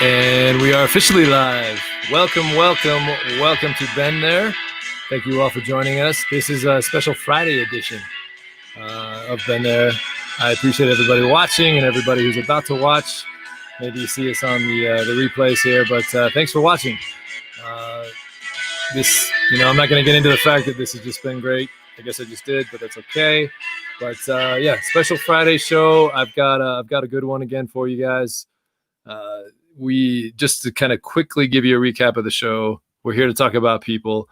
And we are officially live. Welcome to BenThere. Thank you all for joining us. This is a special Friday edition of BenThere. I appreciate everybody watching and everybody who's about to watch. Maybe you see us on the replays here, but thanks for watching. I'm not going to get into the fact that this has just been great. I guess I just did, but that's okay. But special Friday show. I've got a good one again for you guys. We just to kind of quickly give you a recap of the show. We're here to talk about people.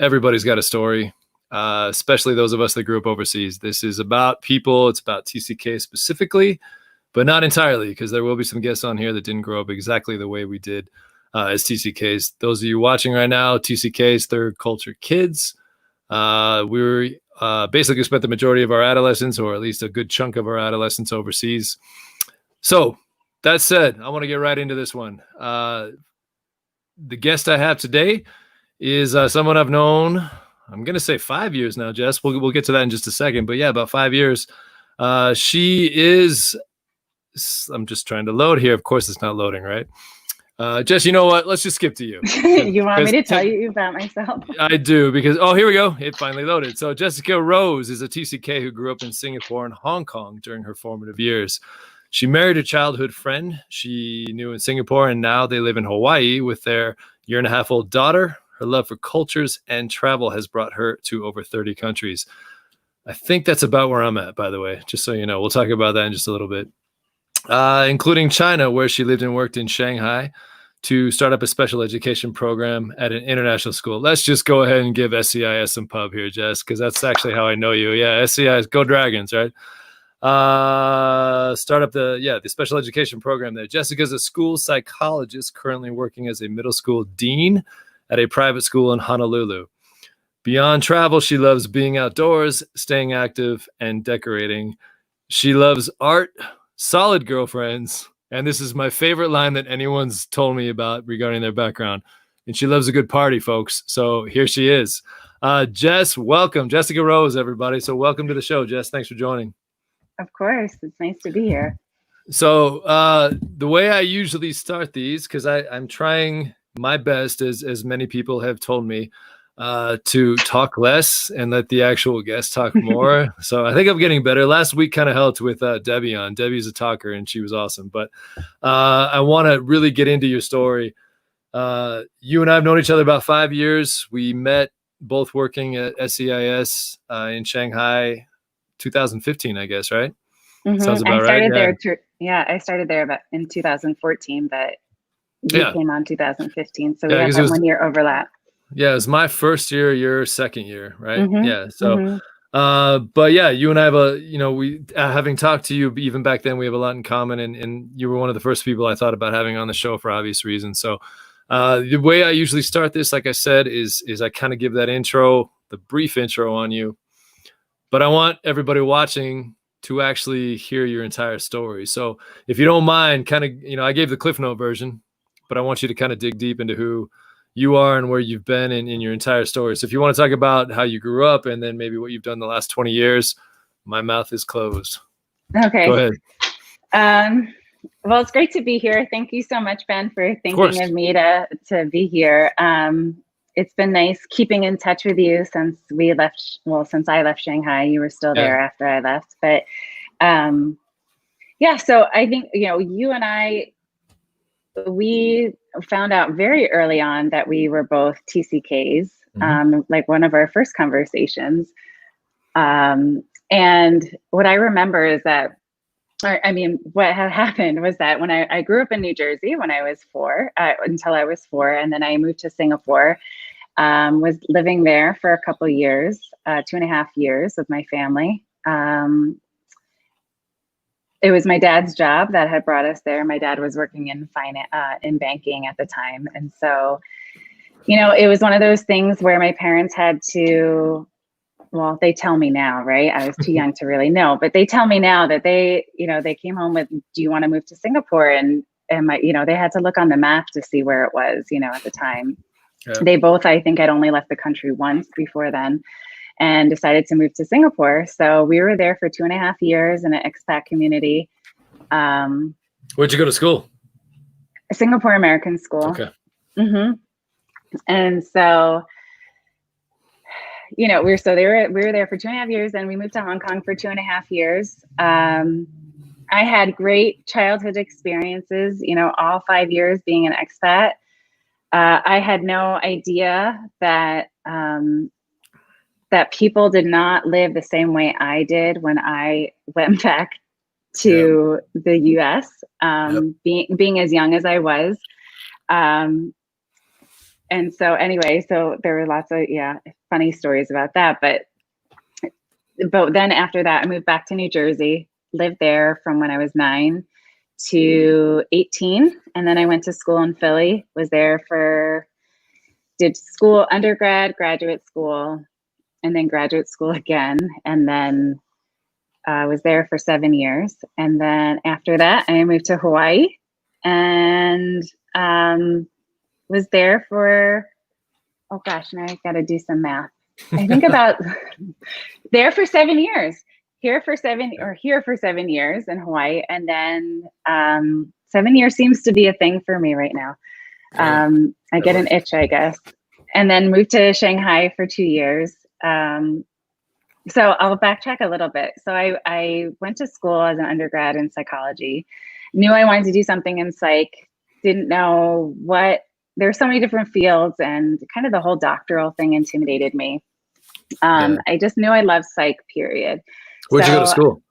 Everybody's got a story, especially those of us that grew up overseas. This is about people. It's about TCK specifically, but not entirely, because there will be some guests on here that didn't grow up exactly the way we did as TCKs. Those of you watching right now, TCKs, third culture kids. We were basically spent the majority of our adolescence, or at least a good chunk of our adolescence, overseas. So that said, I want to get right into this one. The guest I have today is someone I've known, I'm going to say 5 years now, Jess. We'll get to that in just a second. But yeah, about 5 years. She is, I'm just trying to load here. Of course, it's not loading, right? Jess, you know what? Let's just skip to you. You want me to tell you about myself? I do, because, here we go. It finally loaded. So Jessica Rose is a TCK who grew up in Singapore and Hong Kong during her formative years. She married a childhood friend she knew in Singapore, and now they live in Hawaii with their 1.5-year-old daughter. Her love for cultures and travel has brought her to over 30 countries. I think that's about where I'm at, by the way, just so you know. We'll talk about that in just a little bit, including China, where she lived and worked in Shanghai to start up a special education program at an international school. Let's just go ahead and give SCIS some pub here, Jess, because that's actually how I know you. Yeah, SCIS, go Dragons, right? Start up the special education program there. Jessica's a school psychologist currently working as a middle school dean at a private school in Honolulu. Beyond travel, she loves being outdoors, staying active, and decorating. She loves art, solid girlfriends, and this is my favorite line that anyone's told me about regarding their background. And she loves a good party, folks. So here she is. Jess, welcome. Jessica Rose, everybody. So welcome to the show, Jess. Thanks for joining. Of course. It's nice to be here. So the way I usually start these, because I'm trying my best, as many people have told me, to talk less and let the actual guest talk more. So I think I'm getting better. Last week kind of helped with Debbie on. Debbie's a talker, and she was awesome. But I want to really get into your story. You and I have known each other about 5 years. We met both working at SCIS in Shanghai, 2015, I guess, right? Mm-hmm. Sounds about right. I started there about in 2014, but you came on 2015. So we had that 1 year overlap. Yeah, it was my first year, your second year, right? Mm-hmm. Yeah. So, but yeah, you and I have we having talked to you even back then, we have a lot in common, and you were one of the first people I thought about having on the show for obvious reasons. So, the way I usually start this, like I said, is I kind of give that intro, the brief intro on you. But I want everybody watching to actually hear your entire story. So if you don't mind, kind of, I gave the Cliff Note version, but I want you to kind of dig deep into who you are and where you've been in your entire story. So if you want to talk about how you grew up and then maybe what you've done the last 20 years, my mouth is closed. Okay. Go ahead. Well, it's great to be here. Thank you so much, Ben, for thinking of me to be here. It's been nice keeping in touch with you since I left Shanghai. You were still there after I left. But so I think, you and I, we found out very early on that we were both TCKs, like one of our first conversations. And what I remember is that, what had happened was that when I grew up in New Jersey when I was 4, until I was 4, and then I moved to Singapore, was living there for a couple of years, 2.5 years with my family. It was my dad's job that had brought us there. My dad was working in finance, in banking at the time. And so, it was one of those things where my parents had to, well, they tell me now, right? I was too young to really know, but they tell me now that they came home with, do you want to move to Singapore? And they had to look on the map to see where it was, at the time. Yeah. They both, I think, had only left the country once before then and decided to move to Singapore. So we were there for 2.5 years in an expat community. Where'd you go to school? a Singapore American school. Okay. Mm-hmm. And so, you know, we were there for 2.5 years, and we moved to Hong Kong for 2.5 years. I had great childhood experiences, you know, all 5 years being an expat. I had no idea that that people did not live the same way I did when I went back to the US, being as young as I was. And so anyway, so there were lots of, funny stories about that. But then after that, I moved back to New Jersey, lived there from when I was 9 to 18. And then I went to school in Philly, did school, undergrad, graduate school, and then graduate school again. And then I was there for 7 years. And then after that, I moved to Hawaii and was there for, oh gosh, now I got to do some math. I think about there for 7 years, here for 7 years in Hawaii. And then 7 years seems to be a thing for me right now. I get an itch, I guess. And then moved to Shanghai for 2 years. So I'll backtrack a little bit. So I went to school as an undergrad in psychology, knew I wanted to do something in psych, didn't know what, there's so many different fields, and kind of the whole doctoral thing intimidated me. I just knew I loved psych, period. Where'd you go to school?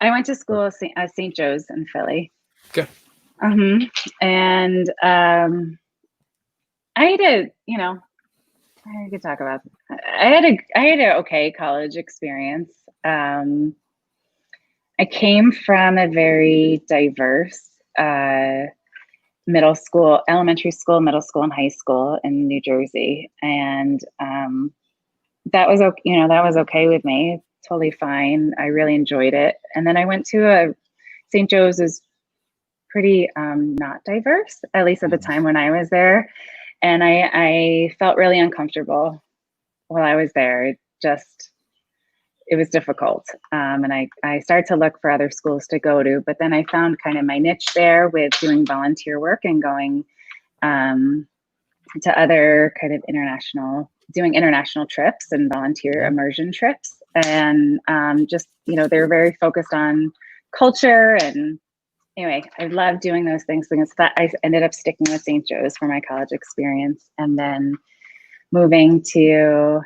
I went to school at St. Joe's in Philly. Okay. And I had I could talk about, I had an okay college experience. I came from a very diverse elementary school, middle school, and high school in New Jersey. And that was okay with me. Totally fine. I really enjoyed it. And then I went to St. Joe's was pretty not diverse, at least at the time when I was there. And I felt really uncomfortable while I was there. It was difficult. And I started to look for other schools to go to, but then I found kind of my niche there with doing volunteer work and going to other kind of doing international trips and volunteer immersion trips. And they were very focused on culture. And anyway, I loved doing those things. I ended up sticking with St. Joe's for my college experience, and then moving to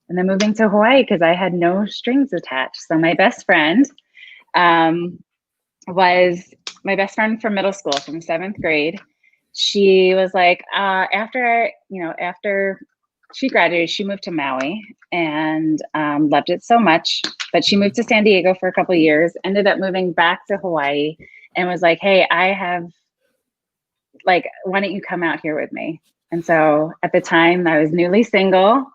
Hawaii because I had no strings attached. So my best friend was my best friend from middle school, from 7th grade. She was like, after she graduated, she moved to Maui and loved it so much, but she moved to San Diego for a couple of years, ended up moving back to Hawaii, and was like, hey, why don't you come out here with me? And so at the time I was newly single.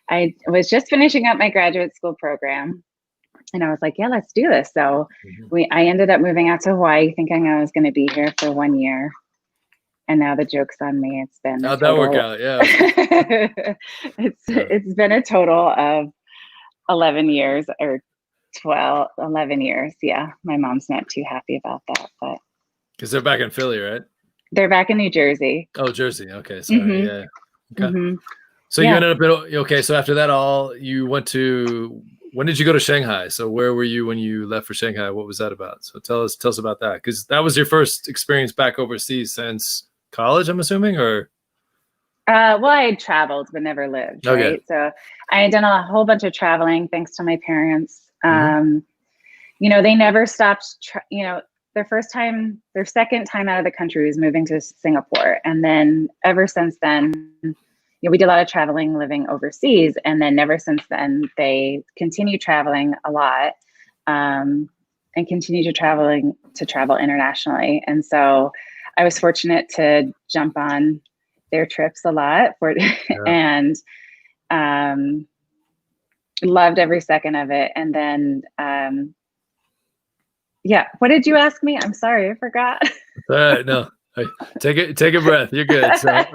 I was just finishing up my graduate school program, and I was like, yeah, let's do this. So I ended up moving out to Hawaii thinking I was going to be here for 1 year. And now the joke's on me. It's been how'd that work out? Yeah. It's been a total of 11 years or 11 years. Yeah. My mom's not too happy about that, but because they're back in Philly, right? They're back in New Jersey. Oh, Jersey. Okay. Sorry. Yeah. Okay. So you ended up so after that you went to, when did you go to Shanghai? So where were you when you left for Shanghai? What was that about? So tell us about that, because that was your first experience back overseas since college, I'm assuming, or? Well, I had traveled but never lived, okay. Right? So I had done a whole bunch of traveling thanks to my parents. They never stopped. Their second time out of the country was moving to Singapore, and then ever since then, we did a lot of traveling, living overseas, and then ever since then they continue traveling a lot, and continue to travel internationally. And so I was fortunate to jump on their trips a lot and loved every second of it. And then, what did you ask me? I'm sorry, I forgot. No, take a breath. You're good. So,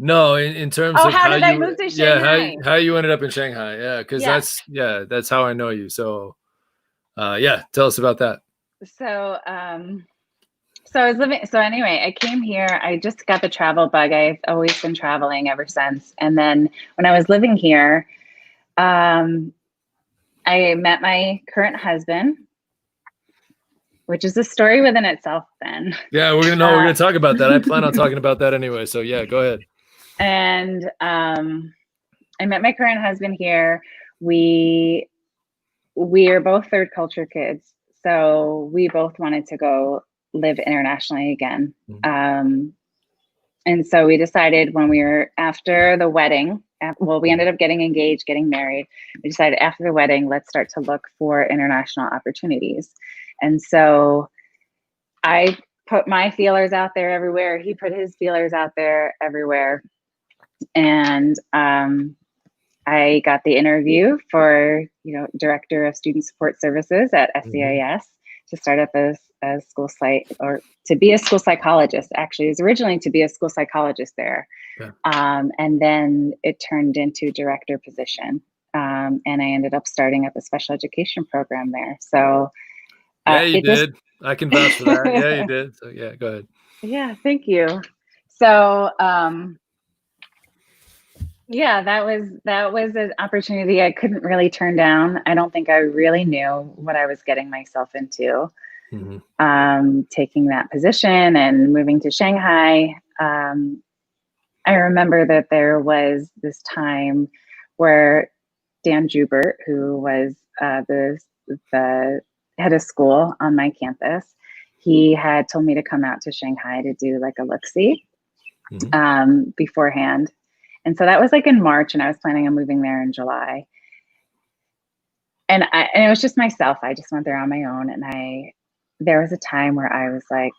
no, in terms of how did I move to Shanghai? How you ended up in Shanghai. Yeah, because that's how I know you. So, tell us about that. So, So I was living, so anyway, I came here. I just got the travel bug. I've always been traveling ever since. And then when I was living here, I met my current husband, which is a story within itself, Ben. Yeah, we're gonna talk about that. I plan on talking about that anyway. So yeah, go ahead. And I met my current husband here. We are both third culture kids, so we both wanted to go live internationally again. And so we decided when we were after the wedding, well, we ended up getting engaged, getting married. We decided after the wedding, let's start to look for international opportunities. And so I put my feelers out there everywhere. He put his feelers out there everywhere. And I got the interview for, Director of Student Support Services at SCIS to start up as a school or to be a school psychologist. Actually, it was originally to be a school psychologist there. Yeah. And then it turned into director position. And I ended up starting up a special education program there. So yeah, you did. I can vouch for that. Yeah, you did. So yeah, go ahead. Yeah, thank you. So yeah, that was an opportunity I couldn't really turn down. I don't think I really knew what I was getting myself into. Taking that position and moving to Shanghai. I remember that there was this time where Dan Jubert, who was the head of school on my campus, he had told me to come out to Shanghai to do like a look-see beforehand. And so that was like in March, and I was planning on moving there in July. And it was just myself. I just went there on my own. And there was a time where I was like,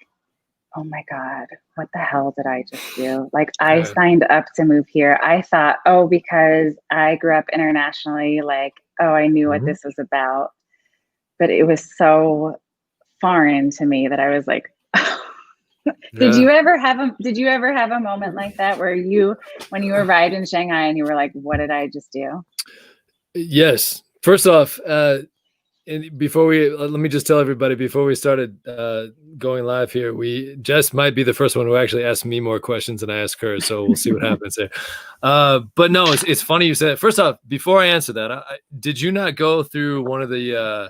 oh my God, what the hell did I just do? Like I signed up to move here. I thought, because I grew up internationally, like, I knew what this was about. But it was so foreign to me that I was like, Did you ever have a moment like that where when you arrived in Shanghai and you were like, what did I just do? Yes. First off, and let me just tell everybody before we started going live here, Jess might be the first one who actually asked me more questions than I asked her. So we'll see what happens there. But no, it's funny you said it. First off, before I answer that, did you not go through one of the,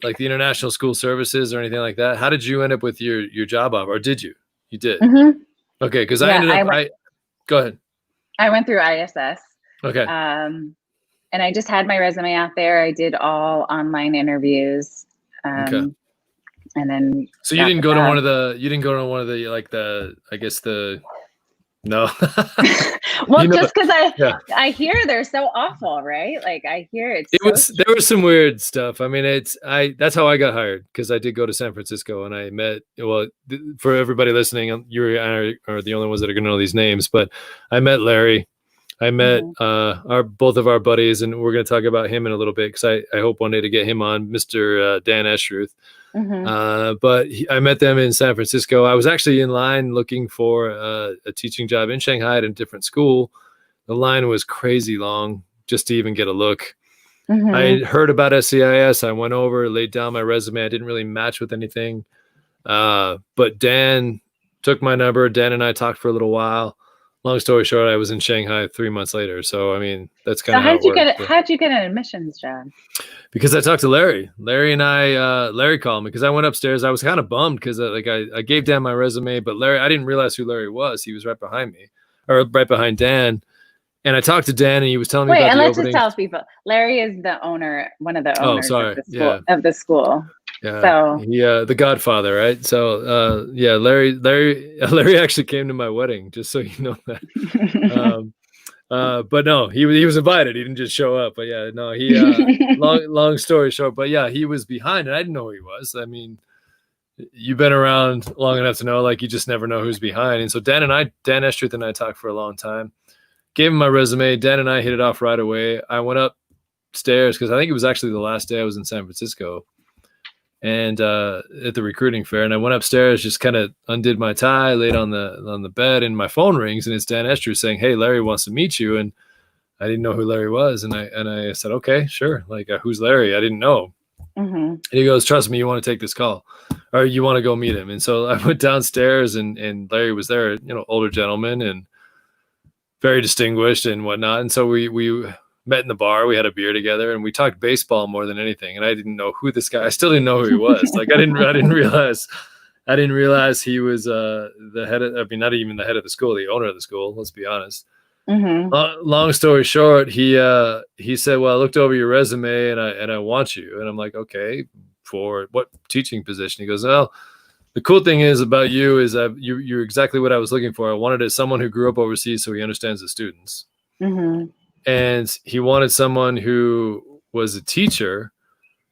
like the international school services or anything like that? How did you end up with your job offer? Or did you? You did. Okay. Cause I ended up, go ahead. I went through ISS. Okay. And I just had my resume out there. I did all online interviews. Okay. And then. So you didn't go to one of the, no. Well, just because I hear they're so awful, right? Like I hear there was some weird stuff. I mean, that's how I got hired, because I did go to San Francisco and I met, for everybody listening, you are the only ones that are going to know these names, but I met Larry. I met both of our buddies, and we're going to talk about him in a little bit, because I hope one day to get him on, Mr. Dan Estruth. But I met them in San Francisco. I was actually in line looking for a teaching job in Shanghai at a different school. The line was crazy long just to even get a look. I heard about SCIS. I went over, laid down my resume. I didn't really match with anything. But Dan took my number. Dan and I talked for a little while. Long story short, I was in Shanghai 3 months later. So, I mean, that's kind of how it worked. How'd you get an admissions job? Because I talked to Larry. Larry called me, because I went upstairs. I was kind of bummed because I gave Dan my resume, but I didn't realize who Larry was. He was right behind me, or right behind Dan. And I talked to Dan, and he was telling me about the opening. Wait, and let's just tell people, Larry is one of the owners of the school. Yeah. So the Godfather, right? So Larry actually came to my wedding, just so you know that. But no, he was invited. He didn't just show up. But yeah, no, he long story short, but yeah, he was behind, and I didn't know who he was. I mean, you've been around long enough to know, like, you just never know who's behind. And so Dan Estruth and I talked for a long time. Gave him my resume. Dan and I hit it off right away. I went upstairs because I think it was actually the last day I was in San Francisco, and at the recruiting fair. And I went upstairs, just kind of undid my tie, laid on the bed, and my phone rings, and it's Dan Estruth saying, "Hey, Larry wants to meet you." And I didn't know who Larry was, and I said, "Okay, sure." Like, who's Larry? I didn't know. Mm-hmm. And he goes, trust me, you want to take this call, or you want to go meet him. And so I went downstairs, and Larry was there, older gentleman and very distinguished and whatnot. And so we met in the bar. We had a beer together, and we talked baseball more than anything. And I didn't know who this guy. I still didn't know who he was. Like I didn't realize he was the head of. I mean, not even the head of the school, the owner of the school. Let's be honest. Mm-hmm. Long story short, he said, "Well, I looked over your resume, and I want you." And I'm like, "Okay, for what teaching position?" He goes, "Well, the cool thing is about you is that you're exactly what I was looking for. I wanted someone who grew up overseas, so he understands the students, Mm-hmm. and he wanted someone who was a teacher,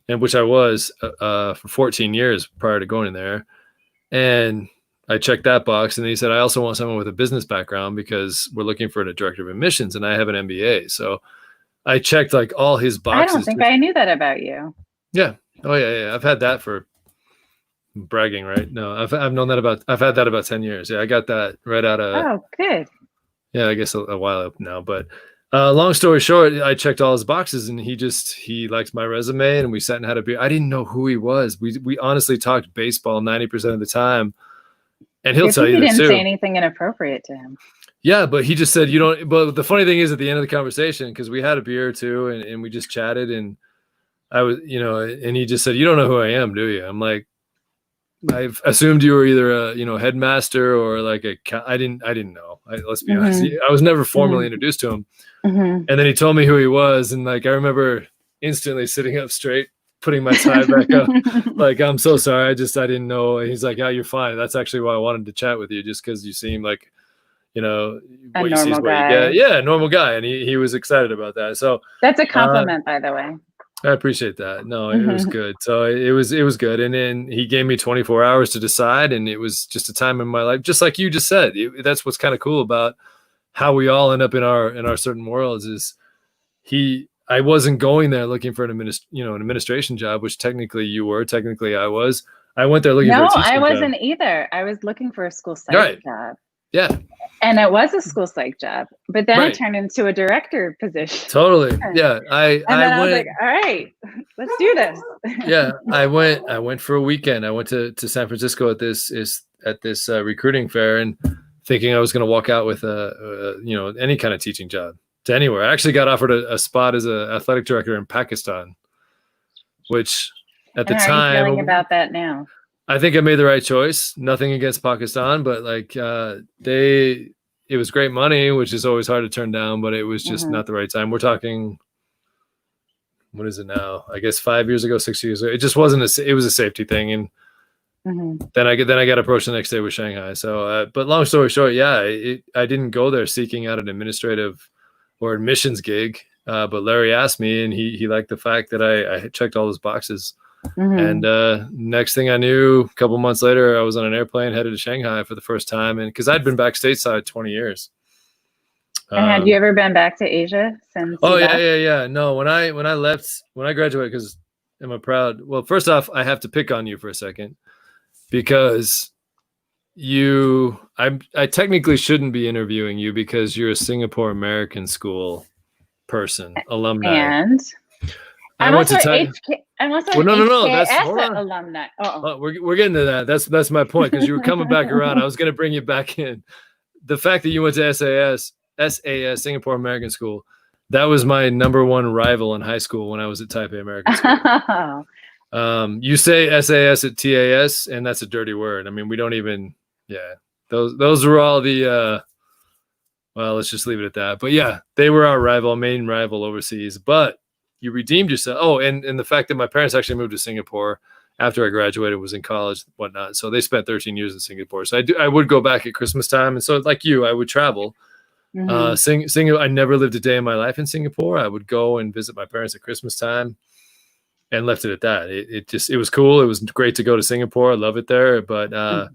and which I was for 14 years prior to going there, and." I checked that box, and he said, I also want someone with a business background because we're looking for a director of admissions, and I have an MBA. So I checked like all his boxes. I don't think I knew that about you. Yeah. Oh yeah. I've had that for bragging, right? No, I've known that I've had that about 10 years. Yeah. I got that right out of, Oh, good. yeah, I guess a while up now, but long story short, I checked all his boxes, and he liked my resume, and we sat and had a beer. I didn't know who he was. We honestly talked baseball 90% of the time. And he'll tell you this too. Didn't say anything inappropriate to him. Yeah, but he just said, you don't. But the funny thing is, at the end of the conversation, because we had a beer or two, and we just chatted, and I was, and he just said, "You don't know who I am, do you?" I'm like, I've assumed you were either a headmaster or like I didn't know. Let's be honest. I was never formally introduced to him. Mm-hmm. And then he told me who he was, and like I remember instantly sitting up straight, putting my tie back up, like, I'm so sorry. I didn't know. And he's like, yeah, you're fine. That's actually why I wanted to chat with you, just because you seem like, a what you see is what guy. you get. Yeah, normal guy. And he was excited about that. So that's a compliment, by the way. I appreciate that. No, it was good. So it was good. And then he gave me 24 hours to decide. And it was just a time in my life, just like you just said. That's what's kind of cool about how we all end up in our certain worlds is I wasn't going there looking for an administration job, which technically you were, technically I was. I went there looking for a teaching job. No, I wasn't either. I was looking for a school psych job. Yeah. And it was a school psych job, but then it turned into a director position. Totally. Yeah. I was like, all right, let's do this. Yeah. I went for a weekend. I went to San Francisco at this recruiting fair, and thinking I was going to walk out with any kind of teaching job. To anywhere. I actually got offered a spot as an athletic director in Pakistan, which at the time, how are you feeling about that now? I think I made the right choice. Nothing against Pakistan, but like it was great money, which is always hard to turn down, but it was just not the right time. We're talking, what is it now? I guess 5 years ago, 6 years ago. It just wasn't it was a safety thing. And then I got approached the next day with Shanghai. So, but long story short, yeah, I didn't go there seeking out an administrative or admissions gig. But Larry asked me, and he liked the fact that I checked all those boxes. And next thing I knew, a couple months later, I was on an airplane headed to Shanghai for the first time. And because I'd been back stateside 20 years. And had you ever been back to Asia since? Oh, yeah. No, when I graduated, because am I proud? Well, first off, I have to pick on you for a second, because I technically shouldn't be interviewing you because you're a Singapore American school person, alumni. And I went to no. That's alumni. We're getting to that. That's my point, because you were coming back around. I was going to bring you back in. The fact that you went to SAS, Singapore American School, that was my number one rival in high school when I was at Taipei American School. You say SAS at TAS, and that's a dirty word. I mean, we don't even. Yeah, those were all the. Well, let's just leave it at that. But yeah, they were our main rival overseas. But you redeemed yourself. Oh, and the fact that my parents actually moved to Singapore after I graduated, was in college, whatnot. So they spent 13 years in Singapore. So I would go back at Christmas time, and so like you, I would travel. I never lived a day in my life in Singapore. I would go and visit my parents at Christmas time, and left it at that. It was cool. It was great to go to Singapore. I love it there, but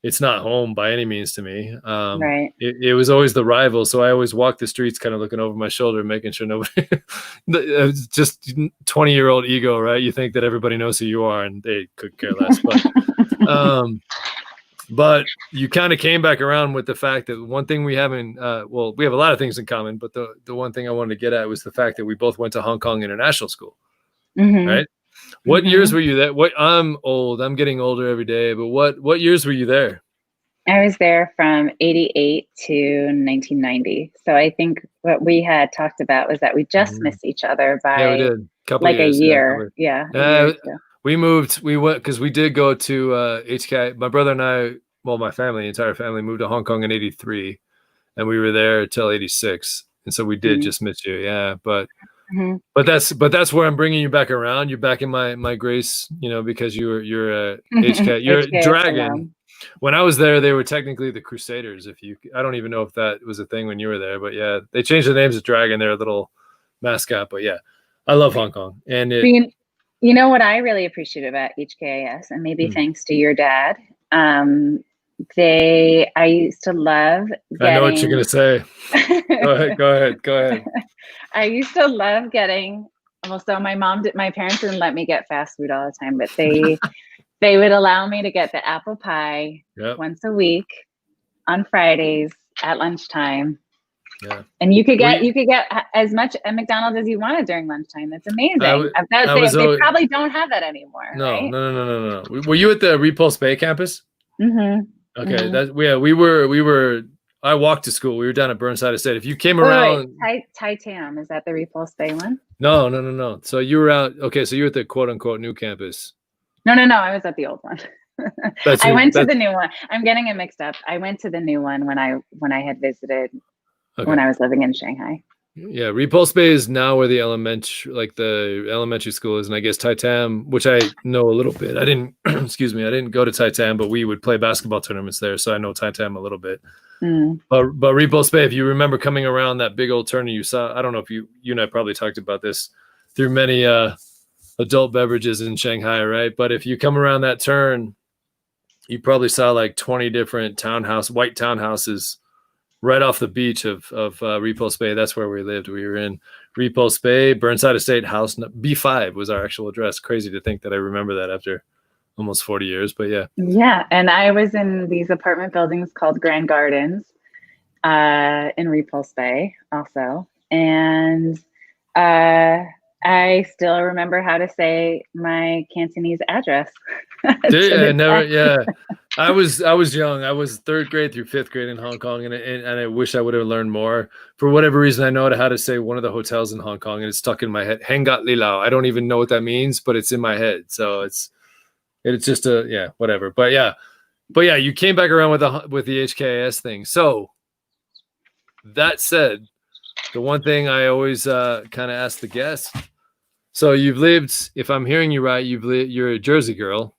it's not home by any means to me. Right. It was always the rival. So I always walked the streets kind of looking over my shoulder, making sure nobody, just 20-year-old ego, right? You think that everybody knows who you are, and they could care less. But you kind of came back around with the fact that one thing we haven't, we have a lot of things in common, but the one thing I wanted to get at was the fact that we both went to Hong Kong International School, right? What years were you there? I'm old. I'm getting older every day. But what years were you there? I was there from 88 to 1990. So I think what we had talked about was that we just missed each other Yeah, we by did. Couple like a years. year. Yeah, a year or two. We moved. We went because we did go to HK. My brother and I, well, my family, entire family, moved to Hong Kong in '83, and we were there till '86. And so we did just miss you. Yeah, but that's where I'm bringing you back around. You're back in my grace, because you're HK. You're a dragon. When I was there, they were technically the Crusaders. I don't even know if that was a thing when you were there, but yeah, they changed the names of Dragon. They're a little mascot, but yeah, I love Hong Kong. And you know what I really appreciate about HKIS, and maybe thanks to your dad, I used to love I know what you're gonna say. Go ahead. I used to love getting. Well, so my parents didn't let me get fast food all the time, but they would allow me to get the apple pie once a week on Fridays at lunchtime. Yeah. And you could get as much at McDonald's as you wanted during lunchtime. That's amazing. They probably don't have that anymore. No, right? No. Were you at the Repulse Bay campus? Okay, we were. I walked to school. We were down at Burnside Estate. If you came around, Tai Tam, is that the Repulse Bay one? No. So you were out. Okay, so you were at the quote unquote new campus. No. I was at the old one. I went to the new one. I'm getting it mixed up. I went to the new one when I had visited when I was living in Shanghai. Yeah, Repulse Bay is now where the elementary school is, and I guess Tai Tam, which I know a little bit. I didn't, excuse me, I didn't go to Tai Tam, but we would play basketball tournaments there, so I know Tai Tam a little bit. But Repulse Bay, if you remember coming around that big old turn, you saw. I don't know if you and I probably talked about this through many adult beverages in Shanghai, right? But if you come around that turn, you probably saw like 20 different white townhouses right off the beach of Repulse Bay. That's where we lived. We were in Repulse Bay, Burnside Estate, house B5 was our actual address. Crazy to think that I remember that after almost 40 years, but yeah. Yeah, and I was in these apartment buildings called Grand Gardens in Repulse Bay also. And I still remember how to say my Cantonese address. I was young. I was third grade through fifth grade in Hong Kong, and I wish I would have learned more. For whatever reason, I know how to say one of the hotels in Hong Kong, and it's stuck in my head. Hengat Lilao. I don't even know what that means, but it's in my head. So it's just whatever. But yeah, you came back around with the HKIS thing. So that said, the one thing I always kind of ask the guests. So you've lived, if I'm hearing you right, you're a Jersey girl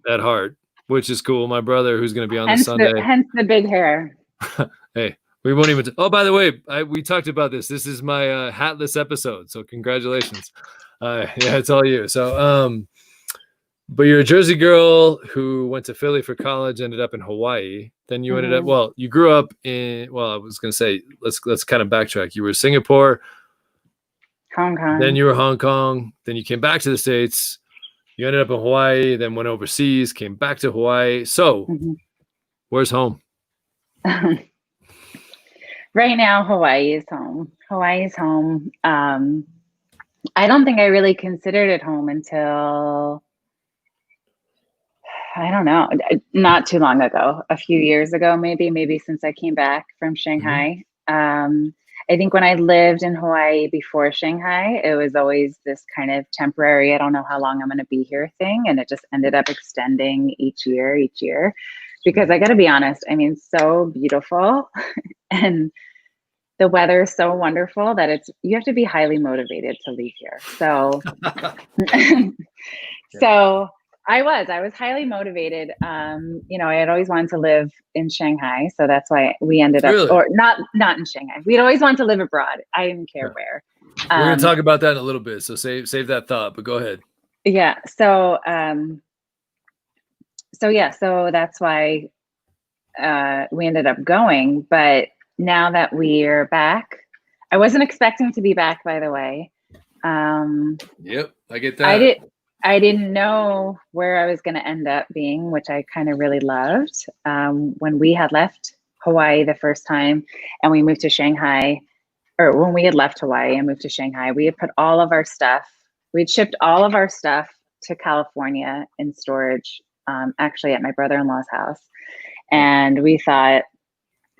at heart, which is cool. My brother, who's going to be on this Sunday. Hence the big hair. Hey, we won't even. Oh, by the way, we talked about this. This is my hatless episode. So congratulations. It's all you. So, but you're a Jersey girl who went to Philly for college, ended up in Hawaii. Then you ended up, you grew up I was going to say, let's kind of backtrack. You were Singapore, Hong Kong. Then you were Hong Kong. Then you came back to the States. You ended up in Hawaii, then went overseas, came back to Hawaii. So where's home? Right now, Hawaii is home. Hawaii is home. I don't think I really considered it home until, I don't know, not too long ago, a few years ago, maybe since I came back from Shanghai. I think when I lived in Hawaii before Shanghai, it was always this kind of temporary, I don't know how long I'm going to be here thing. And it just ended up extending each year, because I got to be honest, I mean, so beautiful and the weather is so wonderful that you have to be highly motivated to leave here. So, so I was highly motivated. I had always wanted to live in Shanghai. So that's why we ended up, or not in Shanghai. We'd always wanted to live abroad. I didn't care where. We're going to talk about that in a little bit. So save that thought, but go ahead. Yeah. So that's why we ended up going. But now that we're back, I wasn't expecting to be back, by the way. Yep, I get that. I didn't know where I was going to end up being, which I kind of really loved. When we had left Hawaii the first time and we moved to Shanghai, or when we had left Hawaii and moved to Shanghai, we had put all of our stuff we'd shipped all of our stuff to California in storage, actually at my brother-in-law's house. And we thought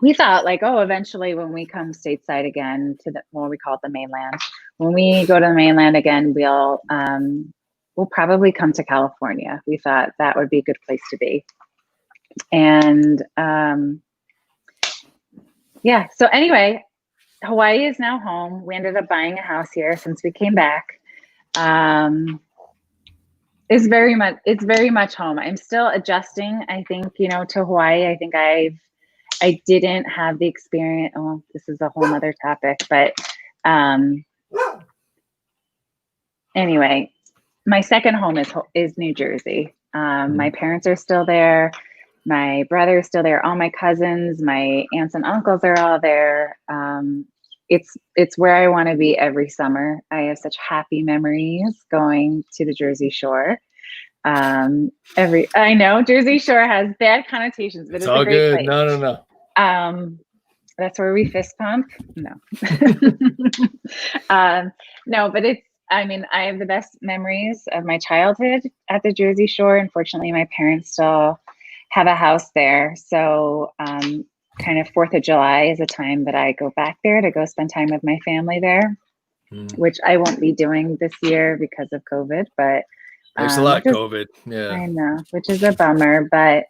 like, oh, eventually when we come stateside again to we call it the mainland, when we go to the mainland again, we'll probably come to California. We thought that would be a good place to be. And yeah, so anyway, Hawaii is now home. We ended up buying a house here since we came back. It's very much home. I'm still adjusting, I think, to Hawaii. I think I didn't have the experience. Oh, this is a whole nother topic, but anyway, my second home is New Jersey. My parents are still there. My brother is still there. All my cousins, my aunts and uncles are all there. It's where I want to be every summer. I have such happy memories going to the Jersey Shore. I know Jersey Shore has bad connotations, but it's all a great good. place. No. That's where we fist pump. No, no, but I have the best memories of my childhood at the Jersey Shore. Unfortunately, my parents still have a house there. So kind of 4th of July is a time that I go back there to go spend time with my family there, which I won't be doing this year because of COVID, but thanks a lot, COVID. Yeah, I know, which is a bummer, but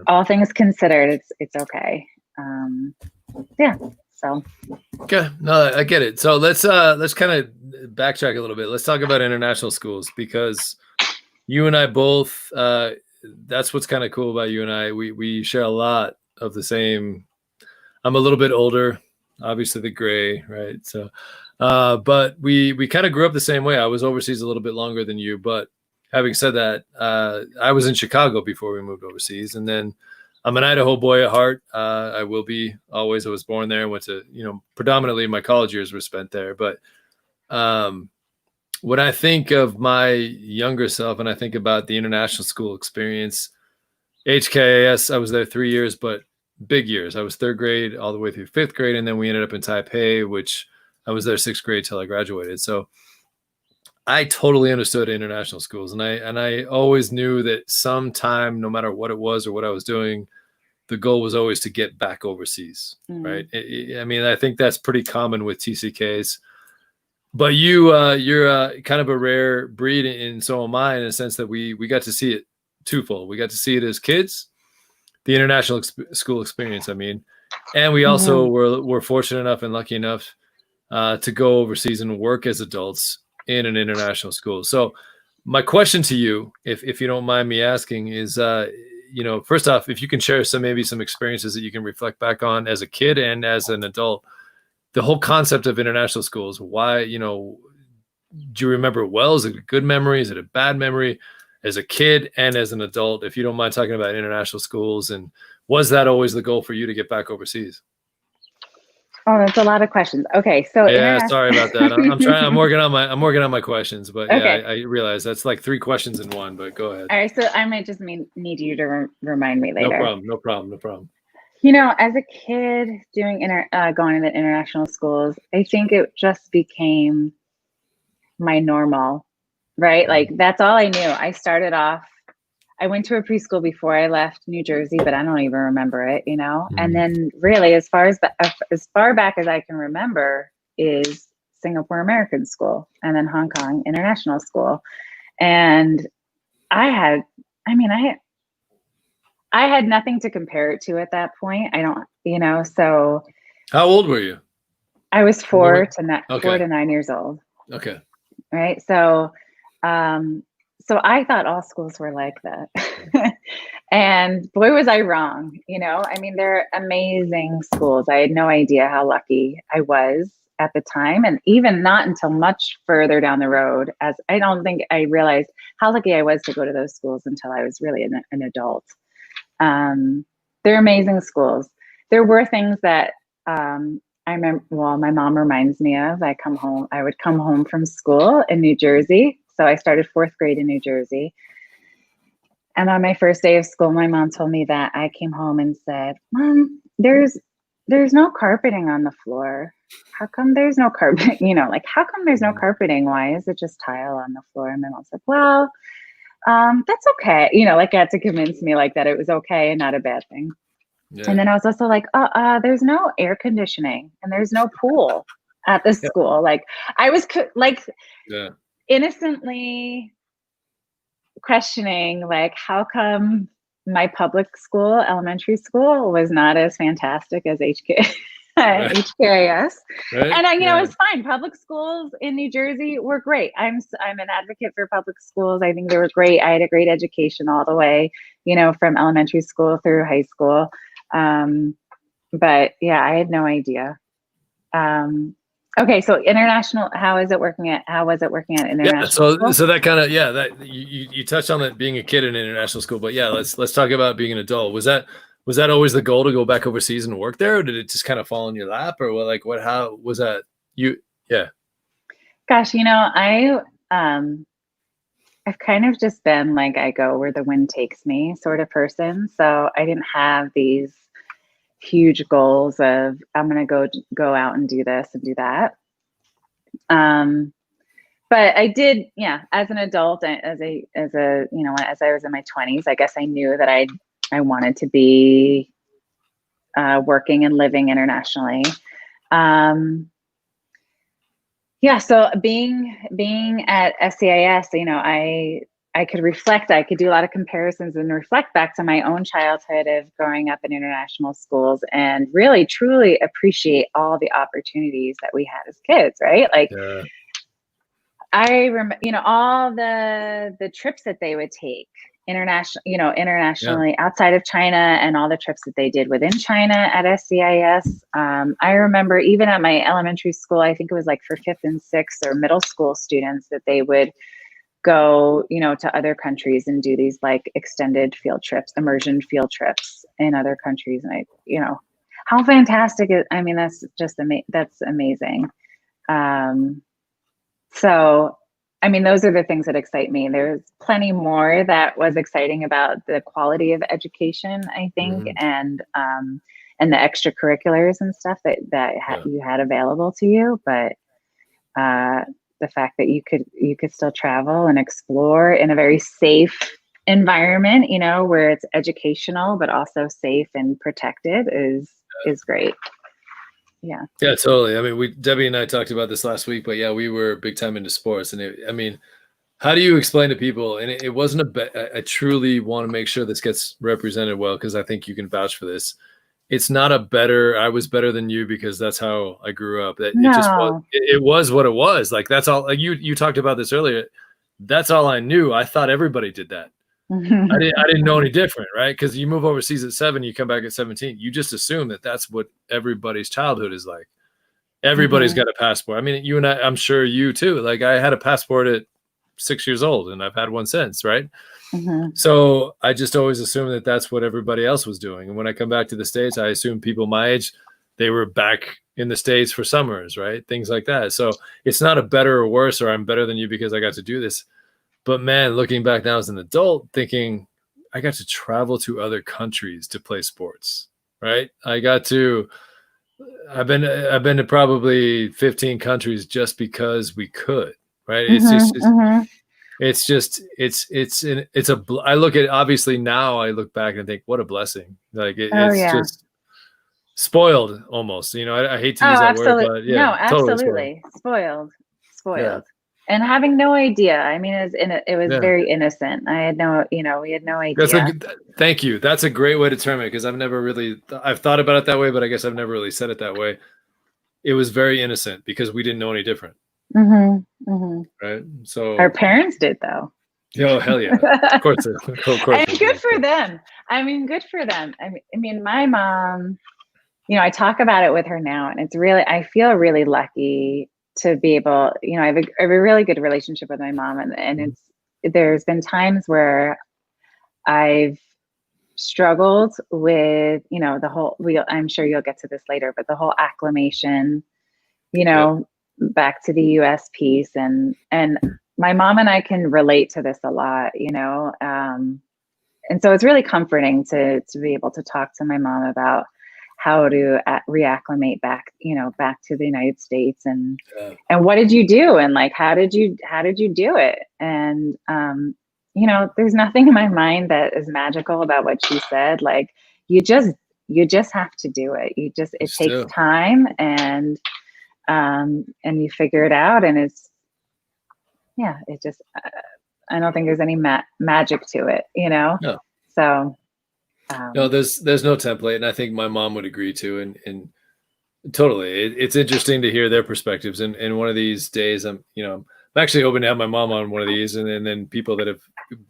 all things considered, it's okay. Yeah. So. Okay. No, I get it. So let's kind of backtrack a little bit. Let's talk about international schools, because you and I both, that's what's kind of cool about you and I. We share a lot of the same. I'm a little bit older, obviously the gray, right? So, but we kind of grew up the same way. I was overseas a little bit longer than you, but having said that, I was in Chicago before we moved overseas, and then I'm an Idaho boy at heart. I will be always. I was born there. Went to, predominantly my college years were spent there. But when I think of my younger self and I think about the international school experience, HKAS, I was there 3 years, but big years. I was 3rd grade all the way through 5th grade, and then we ended up in Taipei, which I was there 6th grade till I graduated. So I totally understood international schools, and I always knew that sometime, no matter what it was or what I was doing, the goal was always to get back overseas, right? I think that's pretty common with TCKs. But you're kind of a rare breed, and so am I, in a sense that we got to see it twofold. We got to see it as kids, the international school experience, and we also were fortunate enough and lucky enough to go overseas and work as adults in an international school. So my question to you, if you don't mind me asking, is, first off, if you can share some experiences that you can reflect back on as a kid and as an adult, the whole concept of international schools. Why, do you remember it well? Is it a good memory? Is it a bad memory? As a kid and as an adult, if you don't mind talking about international schools, and was that always the goal for you to get back overseas? Oh, that's a lot of questions. Okay, so yeah, sorry about that. I'm working on my questions, but okay. Yeah, I realize that's like 3 questions in one. But go ahead. All right, so I might just need you to remind me later. No problem. As a kid doing going to the international schools, I think it just became my normal, right? Like that's all I knew. I went to a preschool before I left New Jersey, but I don't even remember it, And then really, as far back as I can remember, is Singapore American School, and then Hong Kong International School. And I had nothing to compare it to at that point. So. How old were you? I was 4 to 9 years old. Okay. Right. So I thought all schools were like that. And boy, was I wrong. They're amazing schools. I had no idea how lucky I was at the time. And even not until much further down the road, as I don't think I realized how lucky I was to go to those schools until I was really an adult. They're amazing schools. There were things that I remember, my mom reminds me of. I would come home from school in New Jersey. So I started 4th grade in New Jersey. And on my first day of school, my mom told me that I came home and said, "Mom, there's no carpeting on the floor." how come there's no carpet? Like, how come there's no carpeting? Why is it just tile on the floor? And my mom's like, well, that's okay. Like, had to convince me like that it was okay and not a bad thing. Yeah. And then I was also like, there's no air conditioning and there's no pool at the school. Like, I was innocently questioning, like, how come my public school, elementary school, was not as fantastic as HKIS. Right? And it's fine. Public schools in New Jersey were great. I'm an advocate for public schools. I think they were great. I had a great education all the way, from elementary school through high school. But yeah, I had no idea. Okay, so international. How was it working at international? Yeah, so that kind of that you touched on it being a kid in international school, but yeah, let's talk about being an adult. Was that always the goal to go back overseas and work there, or did it just kind of fall in your lap, or how was that you? Yeah. Gosh, I've kind of just been like, I go where the wind takes me sort of person. So I didn't have these huge goals of I'm going to go out and do this and do that. But I did, as an adult, as I was in my 20s, I guess I knew that I wanted to be working and living internationally. So being at SCIS, I could reflect. I could do a lot of comparisons and reflect back to my own childhood of growing up in international schools and really, truly appreciate all the opportunities that we had as kids, right? Like, I remember, all the trips that they would take internationally outside of China, and all the trips that they did within China at SCIS. I remember even at my elementary school, I think it was like for 5th and 6th or middle school students, that they would go, to other countries and do these like extended field trips, immersion field trips in other countries. And how fantastic that's just that's amazing. So, those are the things that excite me. There's plenty more that was exciting about the quality of education, I think, and the extracurriculars and stuff that you had available to you. But the fact that you could still travel and explore in a very safe environment, where it's educational but also safe and protected is great. Yeah, totally. Debbie and I talked about this last week, but we were big time into sports, and how do you explain to people? And it wasn't I truly want to make sure this gets represented well, because I think you can vouch for this. It's not I was better than you because that's how I grew up. That it was what it was. Like, that's all. Like, you talked about this earlier. That's all I knew. I thought everybody did that. I didn't know any different, right? Because you move overseas at 7, you come back at 17. You just assume that that's what everybody's childhood is like. Everybody's got a passport. You and I'm sure you too. Like, I had a passport at 6 years old, and I've had one since, right? So I just always assumed that that's what everybody else was doing. And when I come back to the States, I assume people my age, they were back in the States for summers, right? Things like that. So it's not a better or worse, or I'm better than you because I got to do this. But man, looking back now as an adult, thinking I got to travel to other countries to play sports, right? I've been to probably 15 countries just because we could, right? I look at, obviously now I look back and think, what a blessing. Like just spoiled almost, I hate to use that word, but absolutely. Totally spoiled. Yeah. And having no idea. It was very innocent. We had no idea. Thank you. That's a great way to term it, because I've thought about it that way, but I guess I've never really said it that way. It was very innocent because we didn't know any different. Right. So our parents did, though. Oh, hell yeah. Of course. And good for them. Good for them. My mom, I talk about it with her now, and I feel really lucky to be able, I have a really good relationship with my mom, and there's been times where I've struggled with, the whole, I'm sure you'll get to this later, but the whole acclimation, back to the US piece, and my mom and I can relate to this a lot, and so it's really comforting to be able to talk to my mom about how to reacclimate back, back to the United States. Yeah. And what did you do? And like, how did you do it? And, there's nothing in my mind that is magical about what she said. Like, you just have to do it. It takes time, and you figure it out. And I don't think there's any magic to it, No. So. No, there's no template. And I think my mom would agree too. And totally. It's interesting to hear their perspectives. And one of these days, I'm actually hoping to have my mom on one of these, and then people that have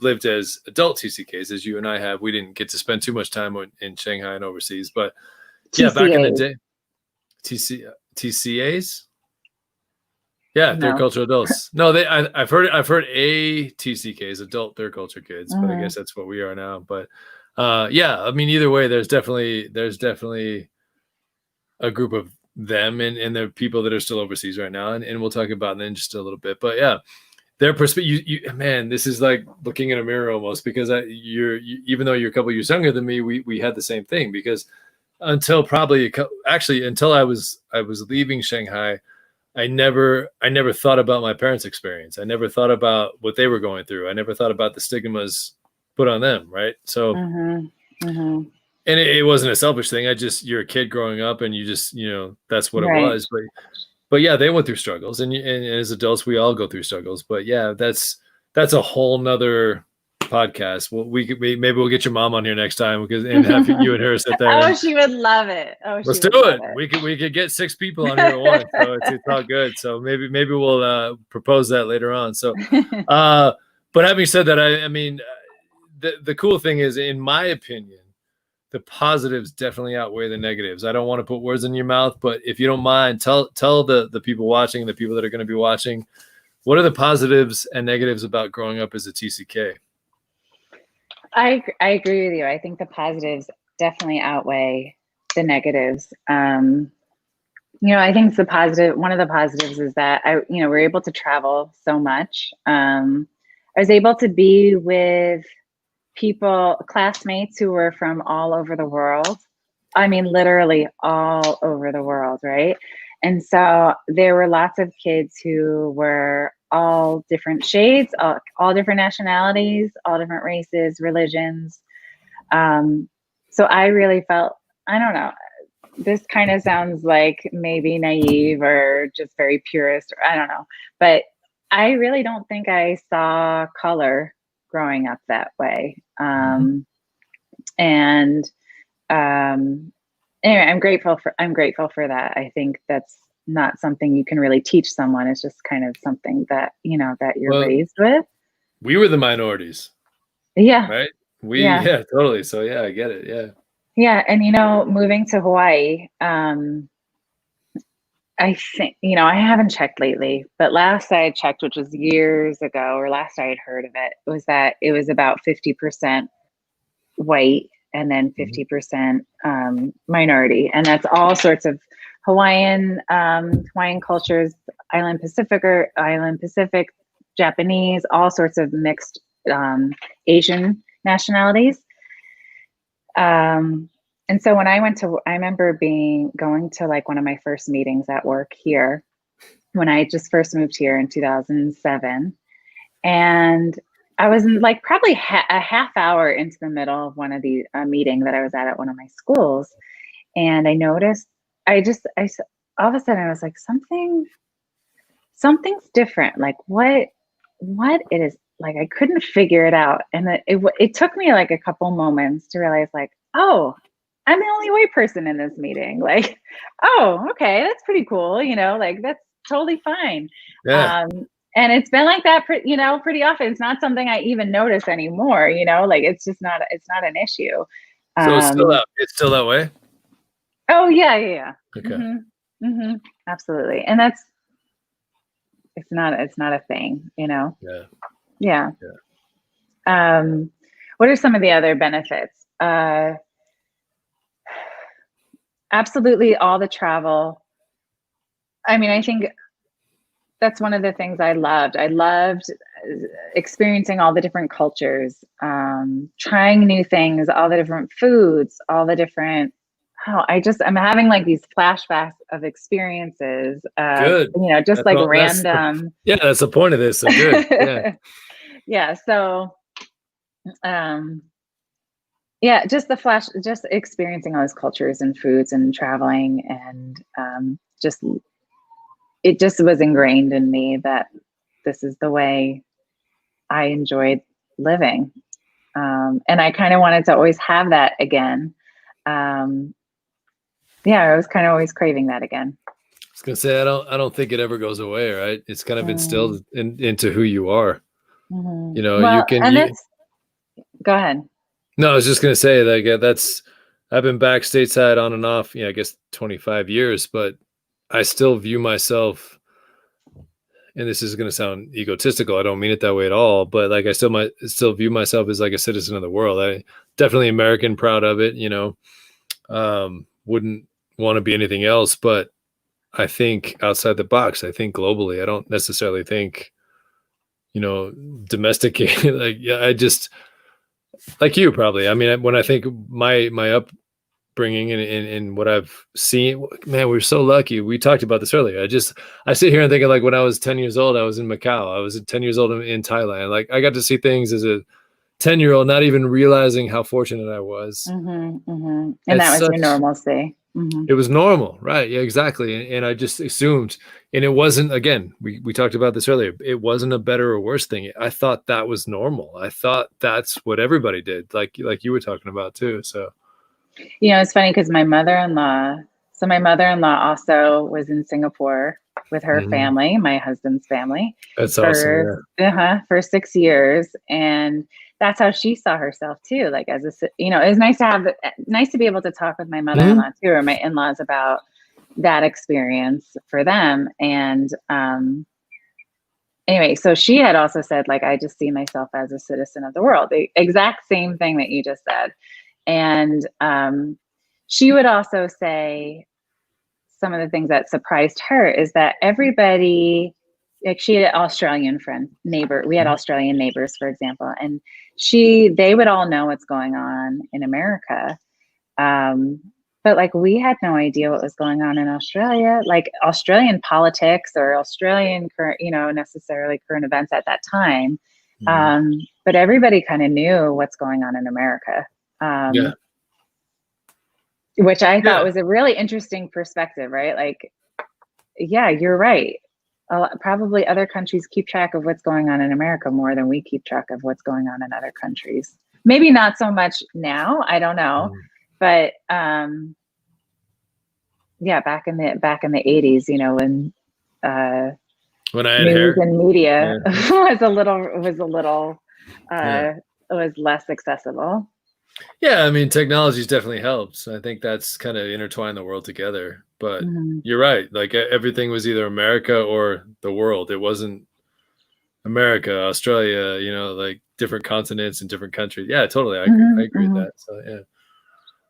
lived as adult TCKs, as you and I have. We didn't get to spend too much time in Shanghai and overseas, but yeah, TCAs. back in the day, TCAs. Yeah, they're cultural adults. No, I've heard a TCKs, adult third culture kids, but I guess that's what we are now. But yeah, I mean, either way, there's definitely a group of them and the people that are still overseas right now, and we'll talk about them in just a little bit. But yeah, their perspective. Man, this is like looking in a mirror almost, because even though you're a couple years younger than me, we had the same thing, because until I was leaving Shanghai, I never thought about my parents' experience. I never thought about what they were going through. I never thought about the stigmas put on them, right? So, and it wasn't a selfish thing. You're a kid growing up, and you just, that's what it was. But yeah, they went through struggles, and as adults, we all go through struggles. But yeah, that's a whole nother podcast. Well, maybe we'll get your mom on here next time, and have you and her sit there. She would love it. Let's do it. We could get 6 people on here at once, so it's all good. So maybe we'll propose that later on. So, but having said that, I mean, the cool thing is, in my opinion, the positives definitely outweigh the negatives. I don't want to put words in your mouth, but if you don't mind, tell the people watching, the people that are going to be watching, what are the positives and negatives about growing up as a TCK? I agree with you. I think the positives definitely outweigh the negatives. I think one of the positives is that we're able to travel so much. I was able to be with classmates who were from all over the world. I mean, literally all over the world, right? And so there were lots of kids who were all different shades, all different nationalities, all different races, religions. So I really felt, I don't know, this kind of sounds like maybe naive or just very purist, or I don't know, but I really don't think I saw color growing up that way. Anyway, I'm grateful for that. I think that's not something you can really teach someone. It's just kind of something that, that you're raised with. We were the minorities. Yeah. Right. Yeah, totally. So yeah, I get it. Yeah. Yeah. And, moving to Hawaii, I think, I haven't checked lately, but last I had checked, which was years ago, or last I had heard of it, was that it was about 50% white and then 50% minority. And that's all sorts of Hawaiian cultures, Island Pacific, Japanese, all sorts of mixed Asian nationalities. And so when I remember going to like one of my first meetings at work here, when I just first moved here in 2007. And I was like probably a half hour into the middle of one of the meeting that I was at one of my schools. And I noticed, all of a sudden I was like, something's different. Like what it is, like, I couldn't figure it out. And it took me like a couple moments to realize, like, oh, I'm the only white person in this meeting. Like, oh, okay, that's pretty cool. Like that's totally fine. Yeah. And it's been like that, pretty often. It's not something I even notice anymore. Like it's not an issue. So it's still that way. Oh yeah. Okay. Absolutely. And it's not a thing, Yeah. What are some of the other benefits? Absolutely, all the travel. I mean, I think that's one of the things I loved. I loved experiencing all the different cultures, trying new things, all the different foods, all the different I'm having like these flashbacks of experiences of, Good. just That's like all. random. Yeah, that's the point of this. So good. Yeah. Yeah. So, um, yeah, just experiencing all those cultures and foods and traveling and it just was ingrained in me that this is the way I enjoyed living. And I kind of wanted to always have that again. Um, yeah, I was kind of always craving that again. I was gonna say I don't think it ever goes away, right? It's kind of Mm, instilled into who you are. You know, you well, can and you it's go ahead. no, I was just gonna say like that's I've been back stateside on and off, I guess 25 years, but I still view myself, and this is gonna sound egotistical. I don't mean it that way at all, but like I still view myself as like a citizen of the world. I definitely American, proud of it, wouldn't want to be anything else, but I think outside the box. I think globally. I don't necessarily think, domesticate. Like, yeah, I just like you probably. I mean, when I think my upbringing and what I've seen, man, we're so lucky. We talked about this earlier. I sit here and think of like when I was 10 years old, I was in Macau. I was 10 years old in Thailand. Like I got to see things as a 10-year-old, not even realizing how fortunate I was. And It's that was your such normalcy. It was normal, right? Yeah, exactly. And I just assumed, and it wasn't. Again, we talked about this earlier. It wasn't a better or worse thing. I thought that was normal. I thought that's what everybody did, like you were talking about too. So, It's funny because my mother-in-law also was in Singapore with her mhm. family, my husband's family, That's awesome. for Yeah. for 6 years, and that's how she saw herself too. Like it was nice to be able to talk with my Mhm. mother-in-law too, or my in-laws about that experience for them. And anyway, so she had also said, like, I just see myself as a citizen of the world, the exact same thing that you just said. And she would also say some of the things that surprised her is that everybody, like she had an Australian neighbor. We had Mhm. Australian neighbors, for example, and they would all know what's going on in America. Um, but like we had no idea what was going on in Australia, like Australian politics or Australian current, necessarily current events at that time. Mhm. But everybody kind of knew what's going on in America. Yeah. Um, which I thought Yeah. was a really interesting perspective, right? Like, yeah, you're right. Probably other countries keep track of what's going on in America more than we keep track of what's going on in other countries. Maybe not so much now. I don't know, Mhm. but yeah, back in the 80s, uh, When I had news hair. and media Yeah. Yeah. uh, was less accessible. Yeah, I mean, technology's definitely helps. I think that's kind of intertwined the world together. But Mhm. you're right. Like everything was either America or the world. It wasn't America, Australia, like different continents and different countries. Yeah, totally. I agree. I Mhm, agree with mhm. that. So yeah.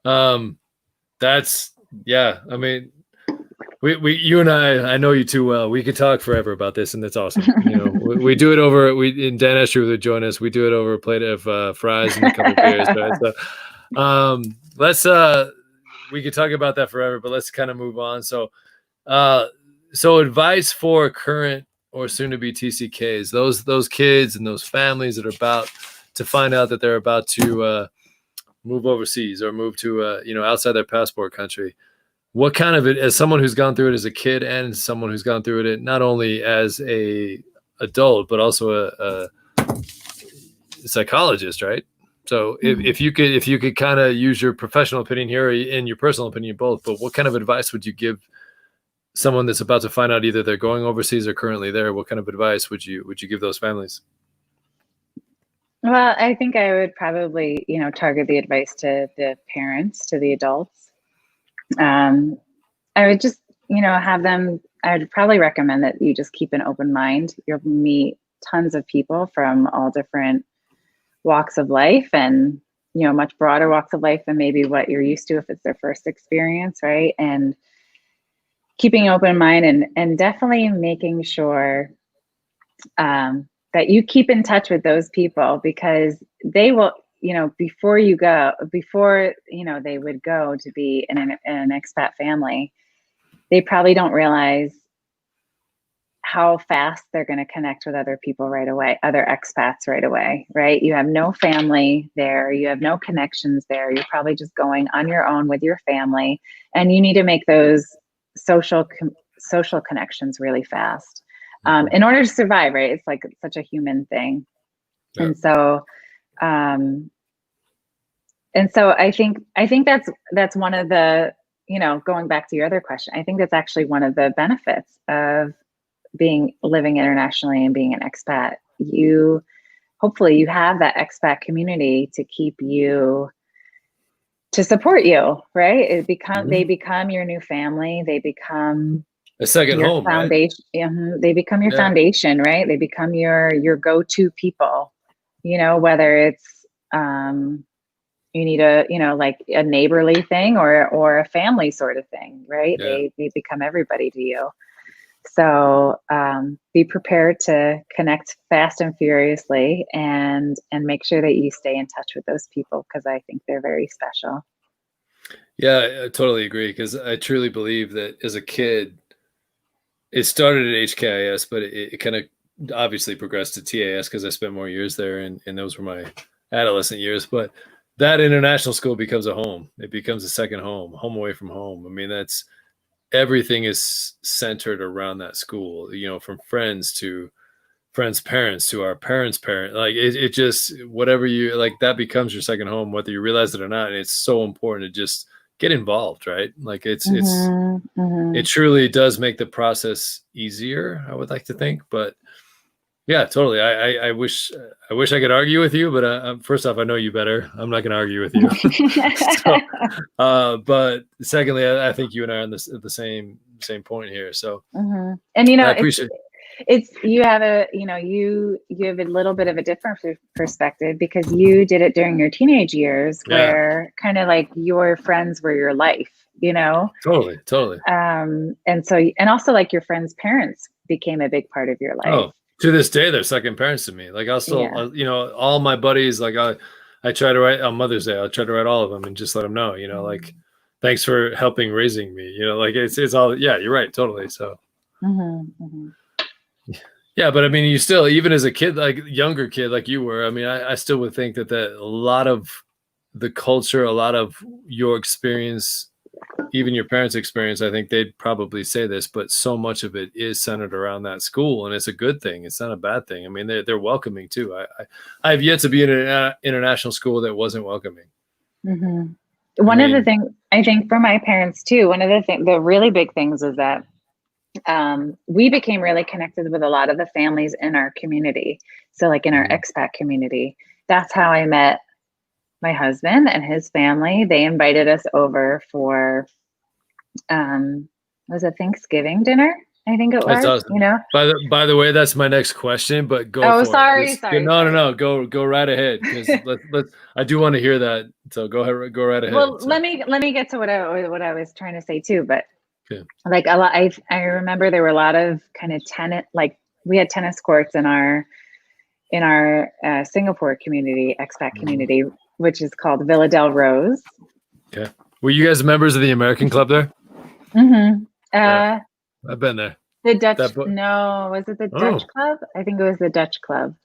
Um, that's yeah. I mean, you and I know you too well. We could talk forever about this, and that's awesome. We do it over. And Dan Escher would join us. We do it over a plate of fries and a couple beers, right? So, let's we could talk about that forever, but let's kind of move on. Uh, so advice for current or soon to be TCKs, those kids and those families that are about to find out that they're about to move overseas or move to outside their passport country. What kind of it, as someone who's gone through it as a kid and someone who's gone through it not only as a adult but also a psychologist, right? So Mhm. if you could kind of use your professional opinion here and your personal opinion both, but what kind of advice would you give someone that's about to find out either they're going overseas or currently there? What kind of advice would you give those families? Well, I think I would probably, target the advice to the parents, to the adults. Um, I would just, have them, I would probably recommend that you just keep an open mind. You'll meet tons of people from all different walks of life and, much broader walks of life than maybe what you're used to if it's their first experience, right? And keeping an open mind and definitely making sure that you keep in touch with those people because they will, before they would go to be in an expat family, they probably don't realize how fast they're going to connect with other people right away, other expats right away, right? You have no family there. You have no connections there. You're probably just going on your own with your family, and you need to make those social connections really fast in order to survive, right? It's like such a human thing. Yeah. And so I think that's one of the, going back to your other question, I think that's actually one of the benefits of living internationally and being an expat. Hopefully you have that expat community to support you, right? They become your new family. They become a second home, foundation. Right? They become your foundation, right? They become your go-to people, whether it's, you need like a neighborly thing or a family sort of thing, right? Yeah. They become everybody to you. So be prepared to connect fast and furiously and make sure that you stay in touch with those people, because I think they're very special. Yeah, I totally agree, because I truly believe that as a kid, it started at HKIS, but it kind of obviously progressed to TAS because I spent more years there, and those were my adolescent years. But that international school becomes a home. It becomes a second home away from home. I mean, everything is centered around that school, from friends to friends' parents to our parents' parents. Like it just, whatever you like, that becomes your second home, whether you realize it or not. And it's so important to just get involved, right? Like it truly does make the process easier, I would like to think. But yeah, totally. I wish I could argue with you, but first off, I know you better. I'm not going to argue with you. But secondly, I think you and I are on the same point here. So, and I appreciate you have a little bit of a different perspective, because you did it during your teenage years, where kind of like your friends were your life, Totally. And also like your friends' parents became a big part of your life. Oh. To this day, they're second parents to me. Like I'll still, all my buddies, like I try to write on Mother's Day. I'll try to write all of them and just let them know, like, thanks for helping raising me. Like it's all, yeah, you're right, totally. So, yeah, but I mean, you still, even as a kid, like younger kid, like you were, I mean, I still would think that a lot of the culture, a lot of your experience, even your parents' experience, I think they'd probably say this, but so much of it is centered around that school, and it's a good thing. It's not a bad thing. I mean, they're welcoming too. I have yet to be in an international school that wasn't welcoming. One of the things I think for my parents too, the really big things is that we became really connected with a lot of the families in our community. So like in our expat community, that's how I met my husband and his family. They invited us over for, was it Thanksgiving dinner? I think it was. That's awesome. By the way, that's my next question, but go. Oh, for sorry, it. sorry. No. Go right ahead, because let's. I do want to hear that. So go ahead. Go right ahead. Well, let me get to what I was trying to say too. But okay. Like a lot, I remember there were a lot of kind of tennis. Like we had tennis courts in our Singapore community, expat community, which is called Villa Del Rose. Okay. Were you guys members of the American Club there? Yeah. I've been there. The Dutch, was it the Dutch Club? I think it was the Dutch Club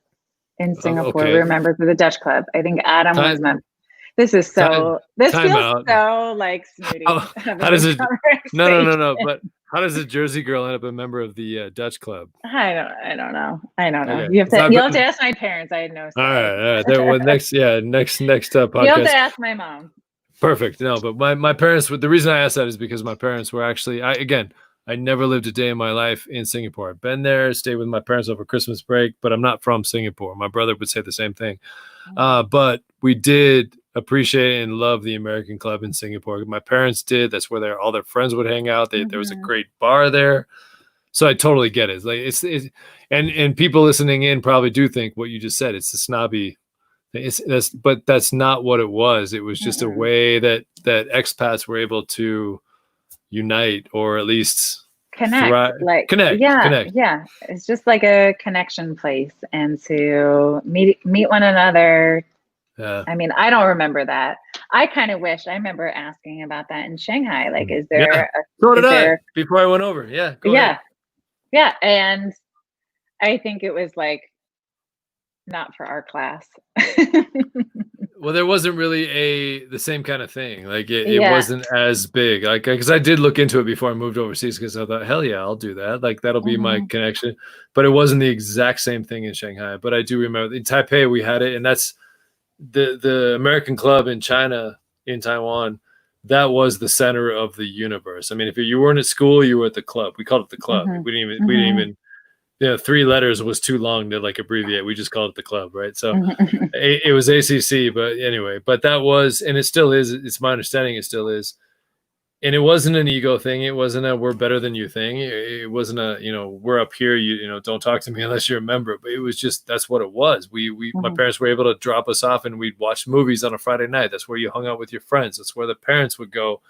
in Singapore. Okay. We were members of the Dutch Club. I think Adam was member. This feels so like snooty. How does it? No. But how does a Jersey girl end up a member of the Dutch Club? I don't know. Okay. You'll have to ask my parents. I had no say. All right. Well, next podcast. You'll have to ask my mom. Perfect. No, but my parents. The reason I asked that is because my parents were actually. I never lived a day in my life in Singapore. I've been there, stayed with my parents over Christmas break, but I'm not from Singapore. My brother would say the same thing. But we did appreciate and love the American Club in Singapore. My parents did. That's where all their friends would hang out. There was a great bar there. So I totally get it. Like it's and people listening in probably do think what you just said. It's the snobby. But that's not what it was. It was just a way that expats were able to unite, or at least connect. Connect. Yeah. It's just like a connection place, and to meet one another, Yeah. I mean, I don't remember that. I kind of wish I remember asking about that in Shanghai. Like, Yeah. So did is I there, before I went over. Yeah. Go ahead. yeah, yeah. And I think it was like not for our class. Well, there wasn't really the same kind of thing. Like it Yeah. wasn't as big. Like because I did look into it before I moved overseas because I thought, hell yeah, I'll do that. Like that'll be my Hmm. connection. But it wasn't the exact same thing in Shanghai. But I do remember in Taipei we had it, and that's the American club in China, in Taiwan. That was the center of the universe. I mean, if you weren't at school, you were at the club. We called it the club. Hmm. We didn't Hmm. even, 3 letters was too long to like abbreviate. We just called it the club, right? So Hmm. it was ACC, but anyway, but that was, and it still is. It's my understanding it still is, and it wasn't an ego thing. It wasn't a we're better than you thing. It wasn't a we're up here. Don't talk to me unless you're a member. But it was just that's what it was. We my Hmm. parents were able to drop us off, and we'd watch movies on a Friday night. That's where you hung out with your friends. That's where the parents would go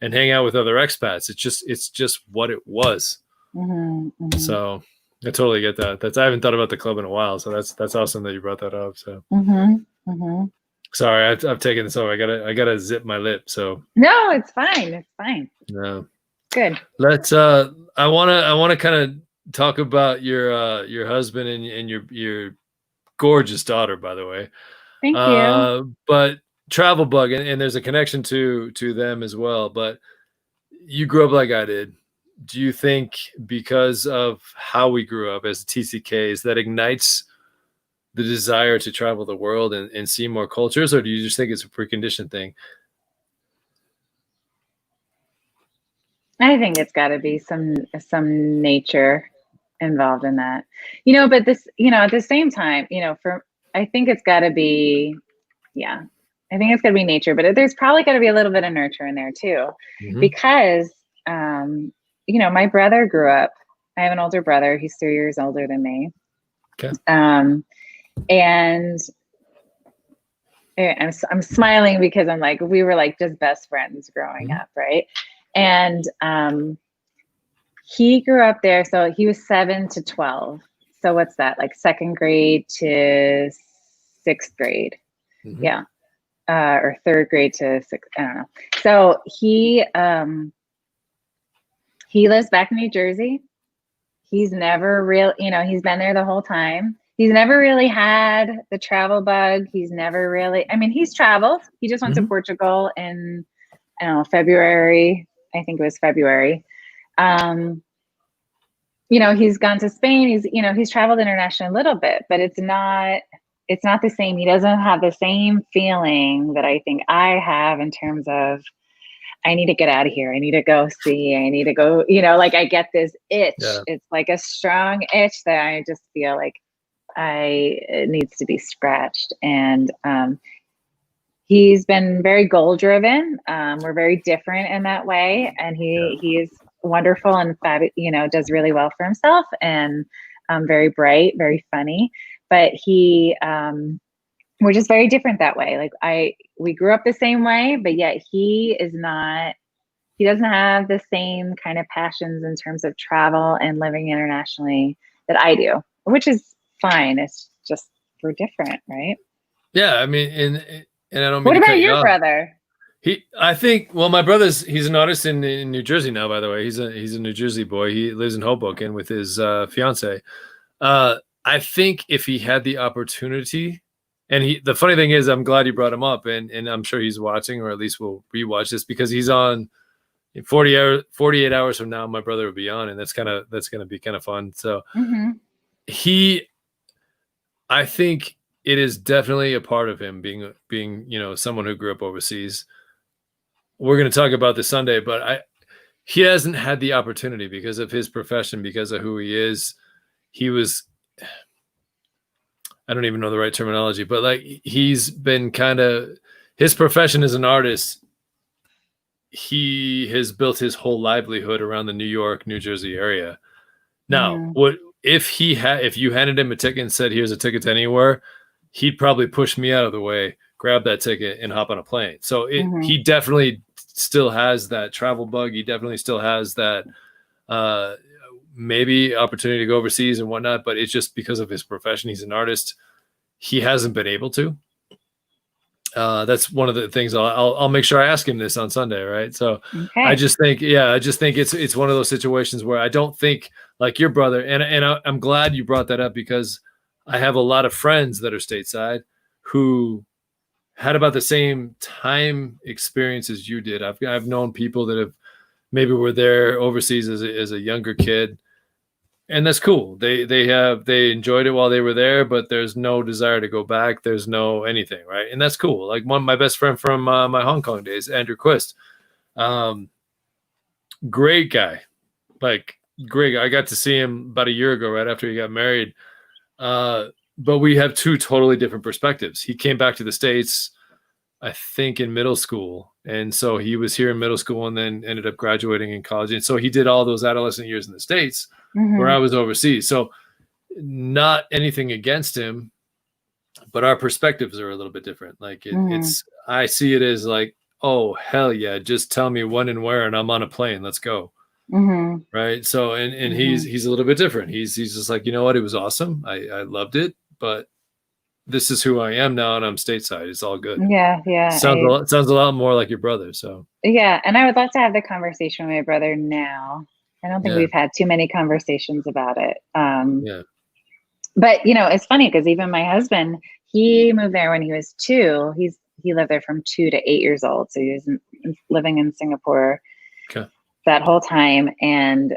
and hang out with other expats. It's just what it was. Hmm. So I totally get that. I haven't thought about the club in a while. So that's awesome that you brought that up. So. Hmm. Hmm. Sorry, I've taken this over. I gotta zip my lip. So No, it's fine. It's fine. no, Good. let's. I wanna kind of talk about your husband and your gorgeous daughter, by the way. Thank you. But travel bug, and there's a connection to them as well. But you grew up like I did. Do you think because of how we grew up as TCKs that ignites the desire to travel the world and see more cultures, or do you just think it's a preconditioned thing? I think it's got to be some nature involved in that. But this, at the same time, for I think it's got to be, yeah, I think it's got to be nature, but there's probably got to be a little bit of nurture in there too, Mm-hmm. because my brother grew up. I have an older brother. He's 3 years older than me. Okay. And I'm smiling because I'm like, we were like just best friends growing Mm-hmm. up, right? And he grew up there, so he was 7 to 12. So what's that, like second grade to sixth grade? Mm-hmm. Yeah, or third grade to sixth. I don't know. So he lives back in New Jersey. He's never real, he's been there the whole time. He's never really had the travel bug. He's never really, I mean, he's traveled. He just went to Mm-hmm. Portugal in, I don't know, February. I think it was February. He's gone to Spain. He's traveled internationally a little bit, but it's not the same. He doesn't have the same feeling that I think I have in terms of, I need to get out of here. I need to go see. I need to go, like I get this itch. Yeah. It's like a strong itch that I just feel like it needs to be scratched. And he's been very goal driven. We're very different in that way. And Yeah. he is wonderful and does really well for himself, and very bright, very funny. But we're just very different that way. Like we grew up the same way, but yet he doesn't have the same kind of passions in terms of travel and living internationally that I do, which is fine. It's just we're different, right? Yeah. I mean, and I don't mean What to about cut you your off. brother? I think, well, my he's an artist in New Jersey now, by the way. He's a New Jersey boy. He lives in Hoboken with his fiance. I think if he had the opportunity, and the funny thing is, I'm glad you brought him up, and I'm sure he's watching, or at least we'll rewatch this because he's on in 48 hours from now. My brother will be on, and that's going to be kind of fun. So Mm-hmm. I think it is definitely a part of him being someone who grew up overseas. We're going to talk about this Sunday, but he hasn't had the opportunity because of his profession, because of who he is. He was, I don't even know the right terminology, but like he's been his profession as an artist. He has built his whole livelihood around the New York, New Jersey area. Now, Mm-hmm. if you handed him a ticket and said, "Here's a ticket to anywhere," he'd probably push me out of the way, grab that ticket, and hop on a plane. So Mm-hmm. he definitely still has that travel bug. He definitely still has that maybe opportunity to go overseas and whatnot. But it's just because of his profession. He's an artist. He hasn't been able to. That's one of the things I'll make sure I ask him this on Sunday, right? So I Okay. just think, it's one of those situations where I don't think like your brother, and I'm glad you brought that up, because I have a lot of friends that are stateside who had about the same time experience as you did. I've known people that have maybe were there overseas as a younger kid, and that's cool. They enjoyed it while they were there, but there's no desire to go back. There's no anything, right? And that's cool. Like my best friend from my Hong Kong days, Andrew Quist, um, great guy, like great guy. I got to see him about a year ago, right after he got married. But we have two totally different perspectives. He came back to the States, I think, in middle school, and so he was here in middle school and then ended up graduating in college. And so he did all those adolescent years in the States where I was overseas. So not anything against him, but our perspectives are a little bit different. Like it's, I see it as like, oh, hell yeah, just tell me when and where, and I'm on a plane. Let's go. Right. So, and he's a little bit different. He's just like, you know what? It was awesome. I loved it, but this is who I am now, and I'm stateside. It's all good. Yeah. Sounds a lot more like your brother. So yeah. And I would love to have the conversation with my brother now. I don't think we've had too many conversations about it. But it's funny because even my husband, he moved there when he was 2. He lived there from 2 to 8 years old. So he was living in Singapore that whole time. And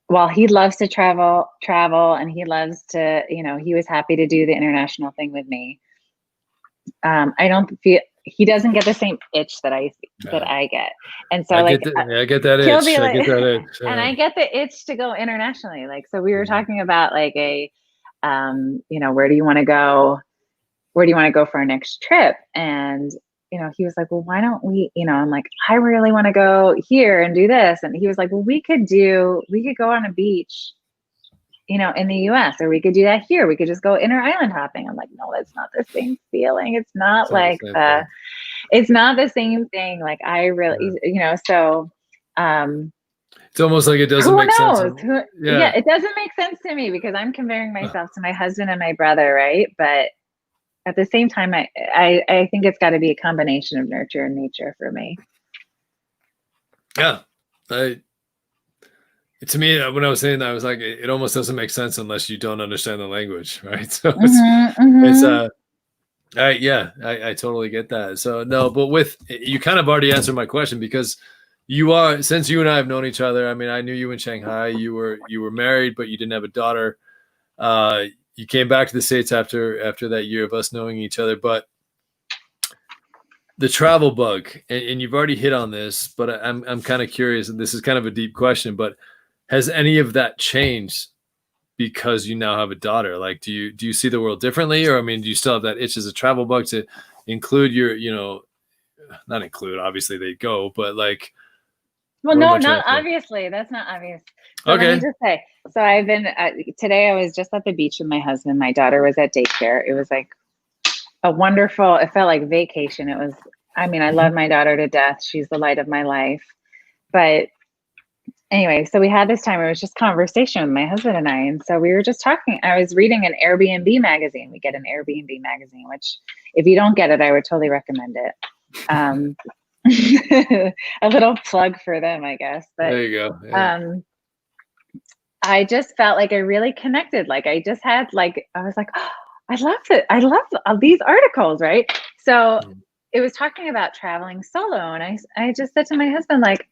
while he loves to travel, and he loves to, he was happy to do the international thing with me. I don't feel he doesn't get the same itch that I get. And so I get that itch. I get that itch. And I get the itch to go internationally. Like, so we were talking about like where do you want to go? Where do you want to go for our next trip? And, he was like, well, why don't we, I'm like, I really want to go here and do this. And he was like, well, we could go on a beach, in the US, or we could do that here. We could just go inter-island hopping. I'm like, no, that's not the same feeling. It's not like it's not the same thing. Like I really, so, it's almost like it doesn't make sense. It doesn't make sense to me because I'm comparing myself to my husband and my brother. Right. But at the same time, I think it's got to be a combination of nurture and nature for me. Yeah. To me, when I was saying that, I was like, it almost doesn't make sense unless you don't understand the language, right? So I totally get that. So no, but you kind of already answered my question, because since you and I have known each other, I mean, I knew you in Shanghai. You were married, but you didn't have a daughter. You came back to the States after that year of us knowing each other, but the travel bug, and you've already hit on this, but I'm kind of curious, and this is kind of a deep question, but has any of that changed because you now have a daughter? Like, do you see the world differently? Or, I mean, do you still have that itch as a travel bug to include your, not include, obviously they go, but like, well, no, not obviously. That's not obvious. So okay. Let me just say, so I've been, today I was just at the beach with my husband. My daughter was at daycare. It was like it felt like vacation. I love my daughter to death. She's the light of my life. But anyway, so we had this time, it was just conversation with my husband and I. And so we were just talking. I was reading an Airbnb magazine. We get an Airbnb magazine, which if you don't get it, I would totally recommend it. A little plug for them, I guess. But there you go. Yeah. I just felt like I really connected. Like I just had I was like, oh, I loved it. I love these articles, right? So it was talking about traveling solo. And I just said to my husband, like,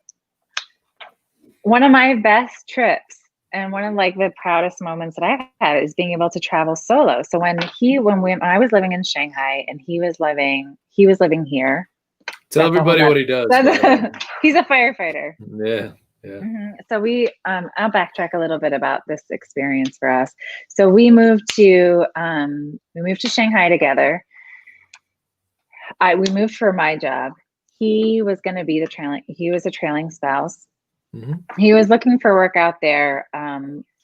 one of my best trips and one of the proudest moments that I've had is being able to travel solo. So when I was living in Shanghai and he was living here. Tell everybody what he does. He's a firefighter. Yeah. So I'll backtrack a little bit about this experience for us. So we moved to Shanghai together. We moved for my job. He was going to be he was a trailing spouse. He was looking for work out there.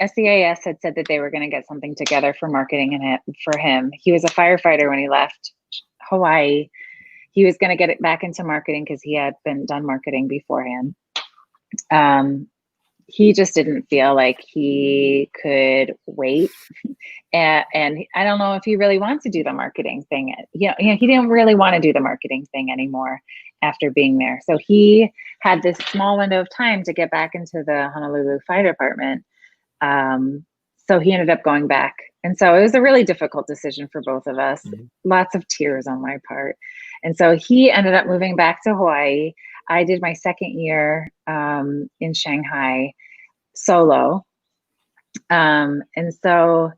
SEAS had said that they were going to get something together for marketing for him. He was a firefighter when he left Hawaii. He was going to get it back into marketing because he had done marketing beforehand. he just didn't feel like he could wait. And I don't know if he really wants to do the marketing thing. He didn't really want to do the marketing thing anymore after being there. So he had this small window of time to get back into the Honolulu Fire Department. So he ended up going back. And so it was a really difficult decision for both of us. Mm-hmm. Lots of tears on my part. And so he ended up moving back to Hawaii. I did my second year in Shanghai solo. And so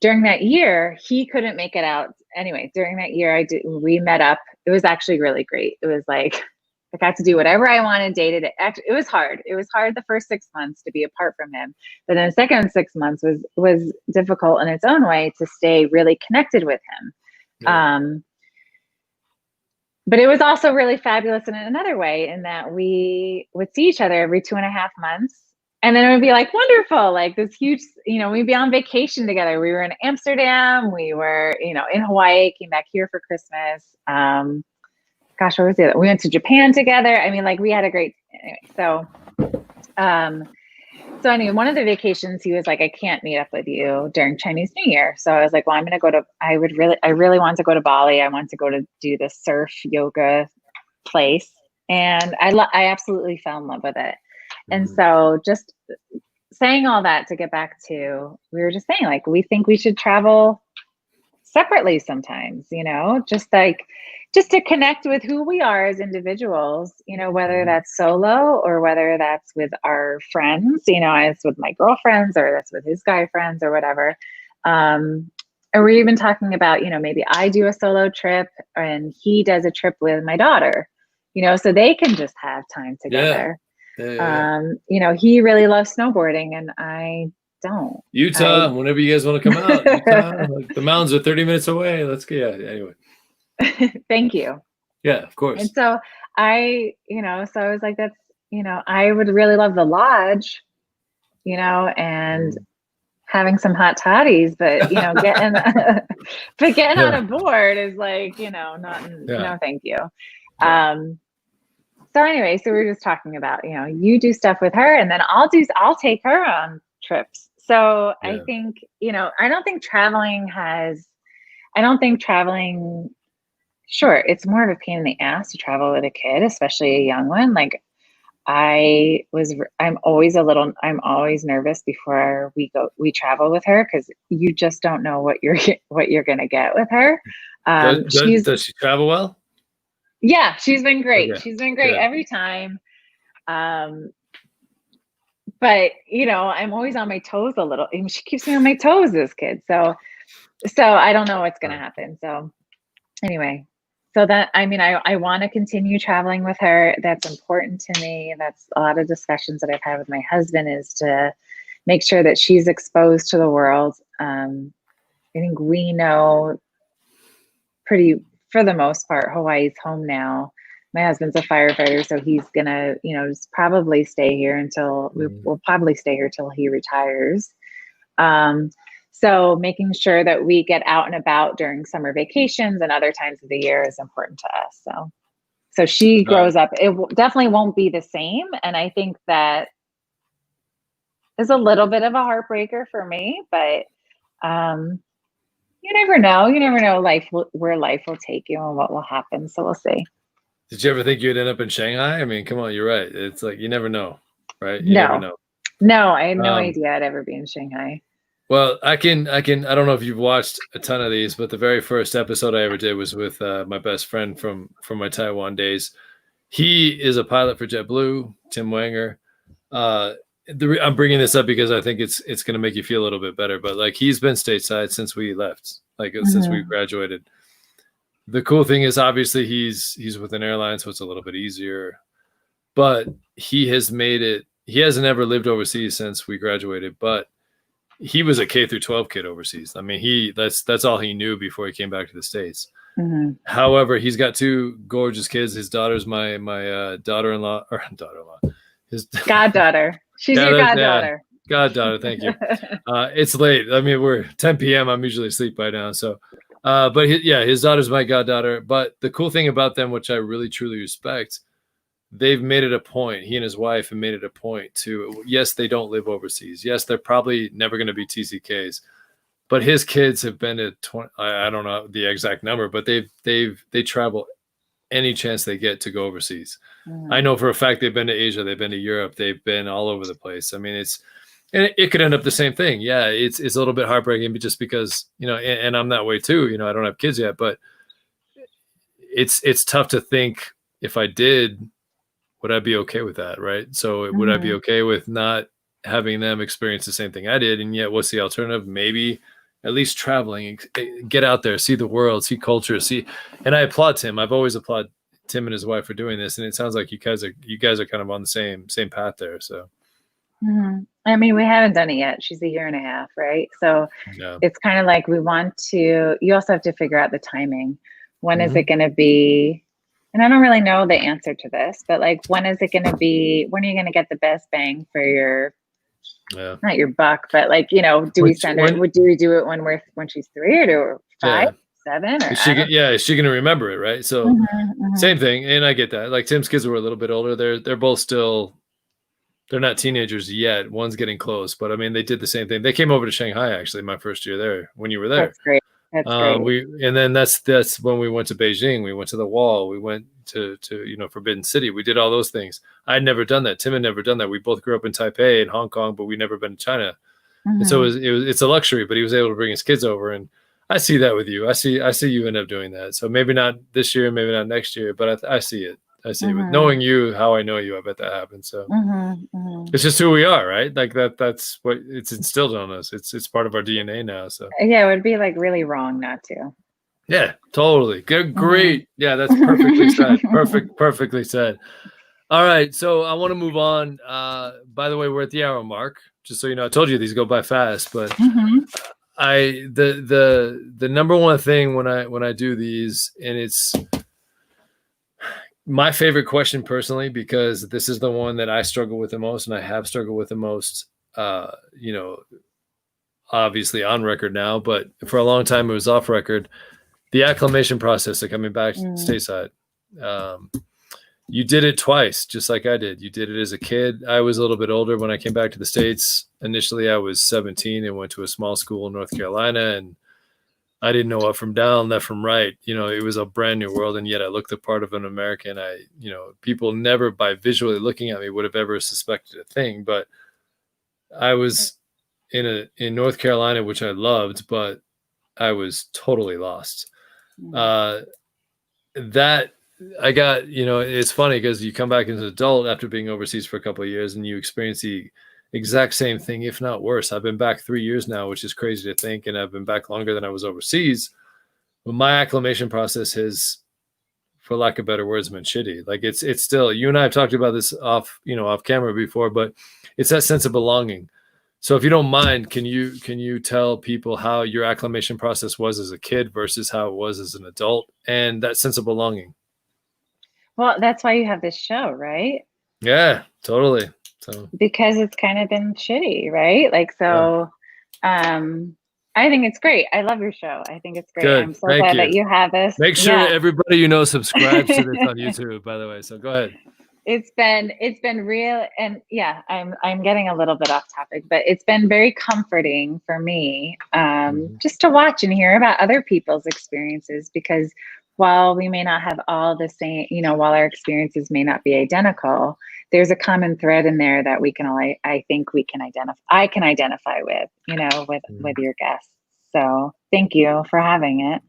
during that year, he couldn't make it out. Anyway, during that year, we met up. It was actually really great. It was like, I got to do whatever I wanted, dated it. Actually, it was hard. It was hard the first 6 months to be apart from him. But then the second 6 months was difficult in its own way to stay really connected with him. Yeah. But it was also really fabulous in another way, in that we would see each other every 2.5 months. And then it would be like wonderful, like this huge, we'd be on vacation together. We were in Amsterdam. We were, in Hawaii, came back here for Christmas. Gosh, what was the other? We went to Japan together. I mean, like we had a great, anyway. So anyway, one of the vacations, he was like, I can't meet up with you during Chinese New Year. So I was like, well, I'm going to go to, I really want to go to Bali. I want to go to do the surf yoga place. And I absolutely fell in love with it. And so just saying all that to get back to, we were just saying, like, we think we should travel separately sometimes, just to connect with who we are as individuals, whether that's solo or whether that's with our friends, it's with my girlfriends or that's with his guy friends or whatever. Or we're even talking about, maybe I do a solo trip and he does a trip with my daughter, so they can just have time together. Yeah. He really loves snowboarding and I don't. Utah, whenever you guys want to come out, Utah, like the mountains are 30 minutes away. Let's go. Yeah, anyway. Thank you. Yeah, of course. And so I was like, that's, I would really love the lodge, and having some hot toddies, but getting on a board is like, no, thank you. So anyway, so we were just talking about, you do stuff with her and then I'll take her on trips. So yeah. I think, I don't think traveling, sure, it's more of a pain in the ass to travel with a kid, especially a young one. Like I'm always nervous before we travel with her, because you just don't know what you're going to get with her. Does she travel well? Yeah, she's been great. Okay. She's been great every time. But I'm always on my toes a little. And she keeps me on my toes, this kid. So I don't know what's going to happen. So anyway, so that, I want to continue traveling with her. That's important to me. That's a lot of discussions that I've had with my husband, is to make sure that she's exposed to the world. I think we know for the most part, Hawaii's home now. My husband's a firefighter, so he's gonna, just probably stay here until we'll probably stay here till he retires. So making sure that we get out and about during summer vacations and other times of the year is important to us. So she grows up. It definitely won't be the same, and I think that is a little bit of a heartbreaker for me, but. You never know where life will take you and what will happen. So we'll see. Did you ever think you'd end up in Shanghai? I mean, come on, you're right. It's like, you never know, right? You never know. No, I had no idea I'd ever be in Shanghai. Well, I don't know if you've watched a ton of these, but the very first episode I ever did was with my best friend from my Taiwan days. He is a pilot for JetBlue, Tim Wanger. I'm bringing this up because I think it's going to make you feel a little bit better, but like, he's been stateside since we left, since we graduated. The cool thing is, obviously he's with an airline, so it's a little bit easier, but he hasn't ever lived overseas since we graduated, but he was a K through 12 kid overseas. I mean, that's all he knew before he came back to the States. Mm-hmm. However, he's got 2 gorgeous kids. His daughter's my daughter-in-law, or daughter-in-law, his goddaughter. She's your goddaughter. Goddaughter, thank you. It's late. I mean, we're 10 p.m. I'm usually asleep by now. So, but his daughter's my goddaughter. But the cool thing about them, which I really truly respect, they've made it a point. He and his wife have made it a point to, yes, they don't live overseas. Yes, they're probably never going to be TCKs, but his kids have been to 20, I don't know the exact number, but they travel any chance they get to go overseas. Mm-hmm. I know for a fact they've been to Asia, they've been to Europe, they've been all over the place. I mean, and it could end up the same thing. Yeah, it's a little bit heartbreaking, just because, and I'm that way too. I don't have kids yet, but it's tough to think, if I did, would I be okay with that, right? So would I be okay with not having them experience the same thing I did? And yet, what's the alternative? Maybe at least traveling, get out there, see the world, see culture, and I applaud Tim. I've always applauded Tim and his wife for doing this, and it sounds like you guys are kind of on the same path there. So, I mean, we haven't done it yet. She's 1.5 years, right? So it's kind of like we want to. You also have to figure out the timing. When is it going to be? And I don't really know the answer to this, but like, when is it going to be? When are you going to get the best bang for your? Not your buck, but like, do we send her? Do we do it when she's 3 or 5, 7? Or is she going to remember it, right? So same thing, and I get that. Like, Tim's kids were a little bit older. They're both still, they're not teenagers yet. One's getting close, but I mean, they did the same thing. They came over to Shanghai actually my first year there when you were there. That's great. That's great. And then that's when we went to Beijing. We went to the Wall. We went to Forbidden City. We did all those things. I'd never done that. Tim had never done that. We both grew up in Taipei and Hong Kong, but we never been to China. And so it's a luxury. But he was able to bring his kids over, and I see that with you. I see you end up doing that. So maybe not this year, maybe not next year, but I see it. I see it. With knowing you, how I know you, I bet that happens. So it's just who we are, right? Like that's what it's instilled on us. It's part of our DNA now. So yeah, it would be like really wrong not to. Yeah, totally. Good, great. Yeah, that's perfectly said. Perfectly said. All right, so I want to move on. By the way, we're at the hour mark. Just so you know, I told you these go by fast, but the number one thing when I do these, and it's my favorite question personally, because this is the one that I struggle with the most, and I have struggled with the most. Obviously on record now, but for a long time it was off record. The acclimation process of coming back stateside. You did it twice, just like I did. You did it as a kid. I was a little bit older when I came back to the States. Initially, I was 17 and went to a small school in North Carolina, and I didn't know up from down, left from right. It was a brand new world, and yet I looked the part of an American. People never, by visually looking at me, would have ever suspected a thing. But I was in North Carolina, which I loved, but I was totally lost. That I got, it's funny because you come back as an adult after being overseas for a couple of years and you experience the exact same thing, if not worse. I've been back 3 years now, which is crazy to think, and I've been back longer than I was overseas. But my acclimation process has, for lack of better words, been shitty. Like it's still, you and I have talked about this off camera before, but it's that sense of belonging. So if you don't mind, can you tell people how your acclimation process was as a kid versus how it was as an adult, and that sense of belonging? Well, that's why you have this show, right? Yeah, totally. So because it's kind of been shitty, right? Like, so I think it's great. I love your show. I think it's great. Good. I'm so glad that you have this. Make sure everybody subscribes to this on YouTube, by the way. So go ahead. It's been real, and I'm getting a little bit off topic, but it's been very comforting for me just to watch and hear about other people's experiences, because while we may not have all the same, while our experiences may not be identical, there's a common thread in there that I think we can identify. I can identify with, with your guests. So thank you for having it.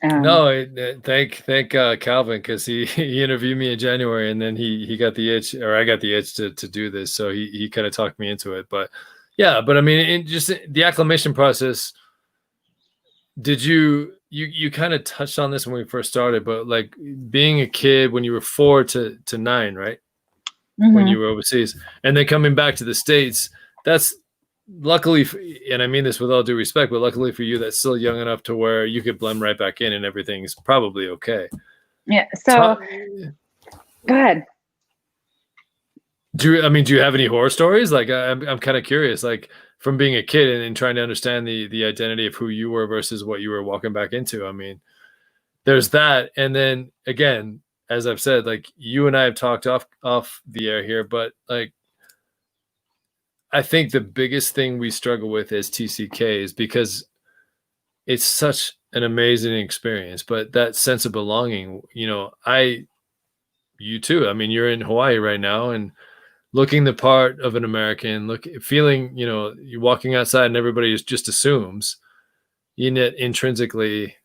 No, thank Calvin, because he interviewed me in January, and then he got the itch, or I got the itch to do this. So he kind of talked me into it. But yeah, I mean, just the acclimation process. Did you kind of touched on this when we first started, but like being a kid when you were 4 to 9, right? When you were overseas, and then coming back to the States, that's luckily, and I mean this with all due respect, but luckily for you, that's still young enough to where you could blend right back in and everything's probably okay. Yeah. So go ahead. Do you have any horror stories? Like I'm kind of curious, like from being a kid and trying to understand the identity of who you were versus what you were walking back into. I mean, there's that. And then again, as I've said, like you and I have talked off the air here, but like I think the biggest thing we struggle with as TCK is because it's such an amazing experience, but that sense of belonging, you too. I mean, you're in Hawaii right now and looking the part of an American, feeling, you're walking outside and everybody just assumes, intrinsically,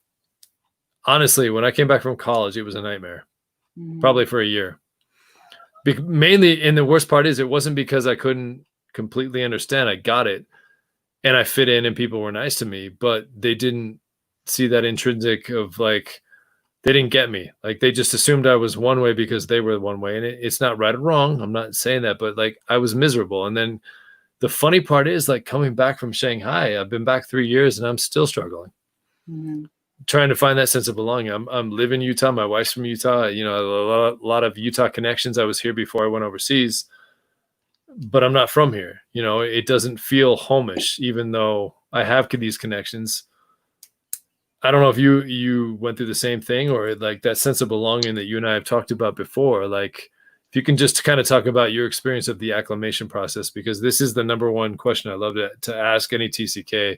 honestly, when I came back from college, it was a nightmare, probably for a year. Mainly, and the worst part is it wasn't because I couldn't completely understand. I got it and I fit in and people were nice to me, but they didn't see that intrinsic of like, they didn't get me. Like they just assumed I was one way because they were one way. And it's not right or wrong. I'm not saying that, but like I was miserable. And then the funny part is like coming back from Shanghai, I've been back 3 years and I'm still struggling. Trying to find that sense of belonging. I'm living in Utah. My wife's from Utah. A lot of Utah connections. I was here before I went overseas, but I'm not from here. It doesn't feel homish, even though I have these connections. I don't know if you went through the same thing or like that sense of belonging that you and I have talked about before. Like if you can just kind of talk about your experience of the acclimation process, because this is the number one question I love to ask any TCK.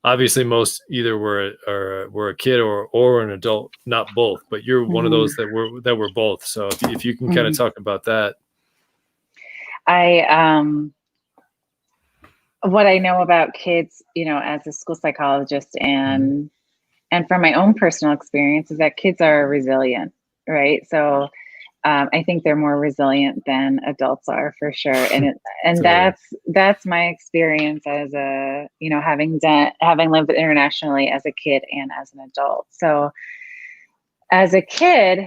Obviously, most either were a kid or an adult, not both. But you're one of those that were both. So if you can kind of talk about that. What I know about kids, as a school psychologist and from my own personal experience is that kids are resilient, right? So I think they're more resilient than adults are for sure. And that's my experience as having lived internationally as a kid and as an adult. So as a kid,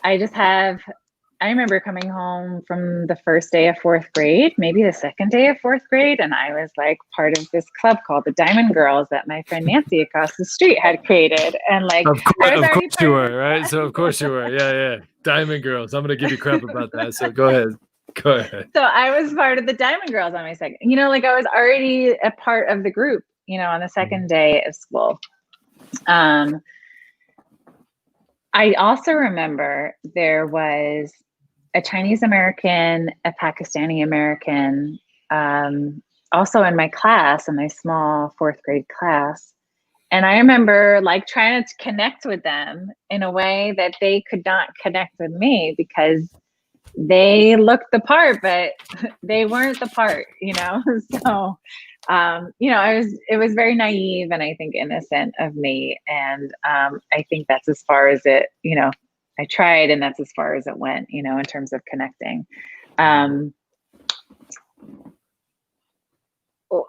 I remember coming home from the first day of fourth grade, maybe the second day of fourth grade, and I was like part of this club called the Diamond Girls that my friend Nancy across the street had created. And like, of course you were, right? So of course you were. Yeah. Diamond Girls. I'm going to give you crap about that. So go ahead. So I was part of the Diamond Girls on my second, like I was already a part of the group, on the second day of school. I also remember there was a Chinese American, a Pakistani American, also in my class, in my small fourth grade class. And I remember like trying to connect with them in a way that they could not connect with me because they looked the part, but they weren't the part, So, it was very naive and I think innocent of me. And I think that's as far as it, I tried and that's as far as it went, in terms of connecting.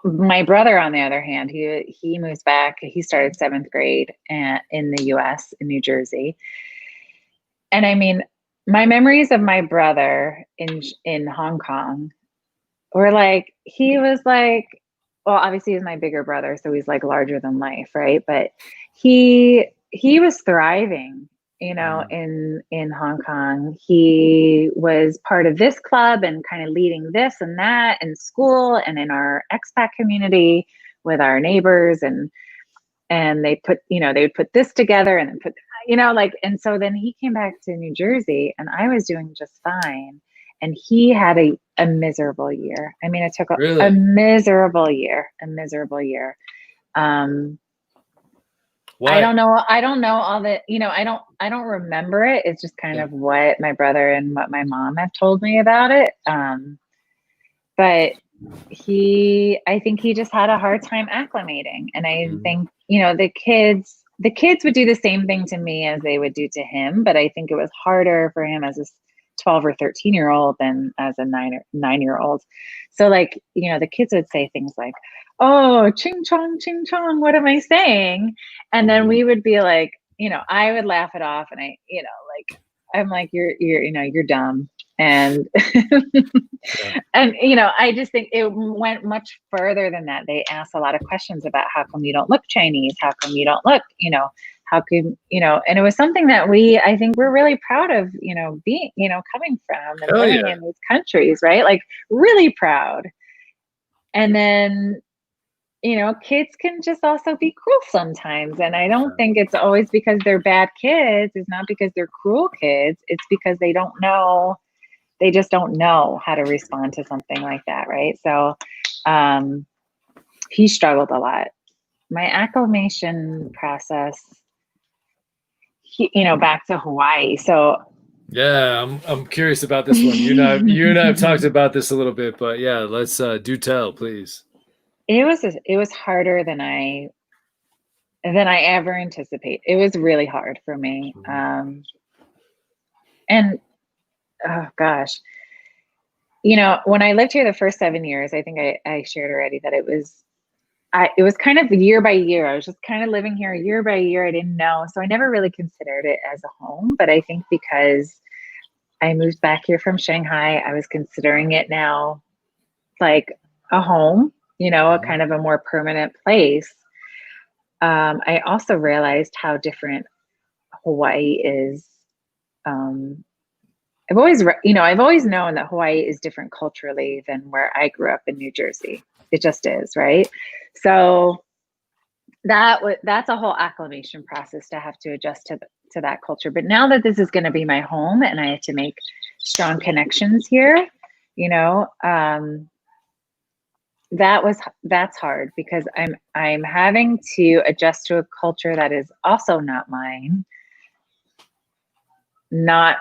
My brother, on the other hand, he moves back. He started seventh grade in the US, in New Jersey. And I mean, my memories of my brother in Hong Kong were like, he was like, well, obviously he's my bigger brother, so he's like larger than life, right? But he was thriving, in Hong Kong. He was part of this club and kind of leading this and that in school and in our expat community with our neighbors, and they put, they would put this together and then put, and so then he came back to New Jersey and I was doing just fine. And he had a miserable year. I mean, it took a miserable year. Why? I don't know all the, I don't remember it. It's just kind of what my brother and what my mom have told me about it. But I think he just had a hard time acclimating. And I think, the kids would do the same thing to me as they would do to him. But I think it was harder for him as a 12 or 13-year-old than as a 9-year-old. So like, the kids would say things like, oh, ching chong, what am I saying? And then we would be like, I would laugh it off and I'm like, you're dumb. And, and, I just think it went much further than that. They asked a lot of questions about how come you don't look Chinese? How come you don't look, how can, and it was something that I think we're really proud of, being, coming from and living in these countries, right? Like really proud. And then kids can just also be cruel sometimes. And I don't think it's always because they're bad kids. It's not because they're cruel kids. It's because they just don't know how to respond to something like that. Right. So he struggled a lot. My acclimation process, back to Hawaii. So yeah, I'm curious about this one. You and I have talked about this a little bit, but yeah, let's do tell, please. it was harder than I ever anticipate. It was really hard for me. And oh gosh, when I lived here the first 7 years, I think I shared already that it was kind of year by year. I was just kind of living here year by year. I didn't know. So I never really considered it as a home. But I think because I moved back here from Shanghai, I was considering it now like a home, a kind of a more permanent place. I also realized how different Hawaii is. I've always known that Hawaii is different culturally than where I grew up in New Jersey. It just is, right? So that's a whole acclimation process to have to adjust to that culture. But now that this is going to be my home and I have to make strong connections here, that's hard because I'm having to adjust to a culture that is also not mine. Not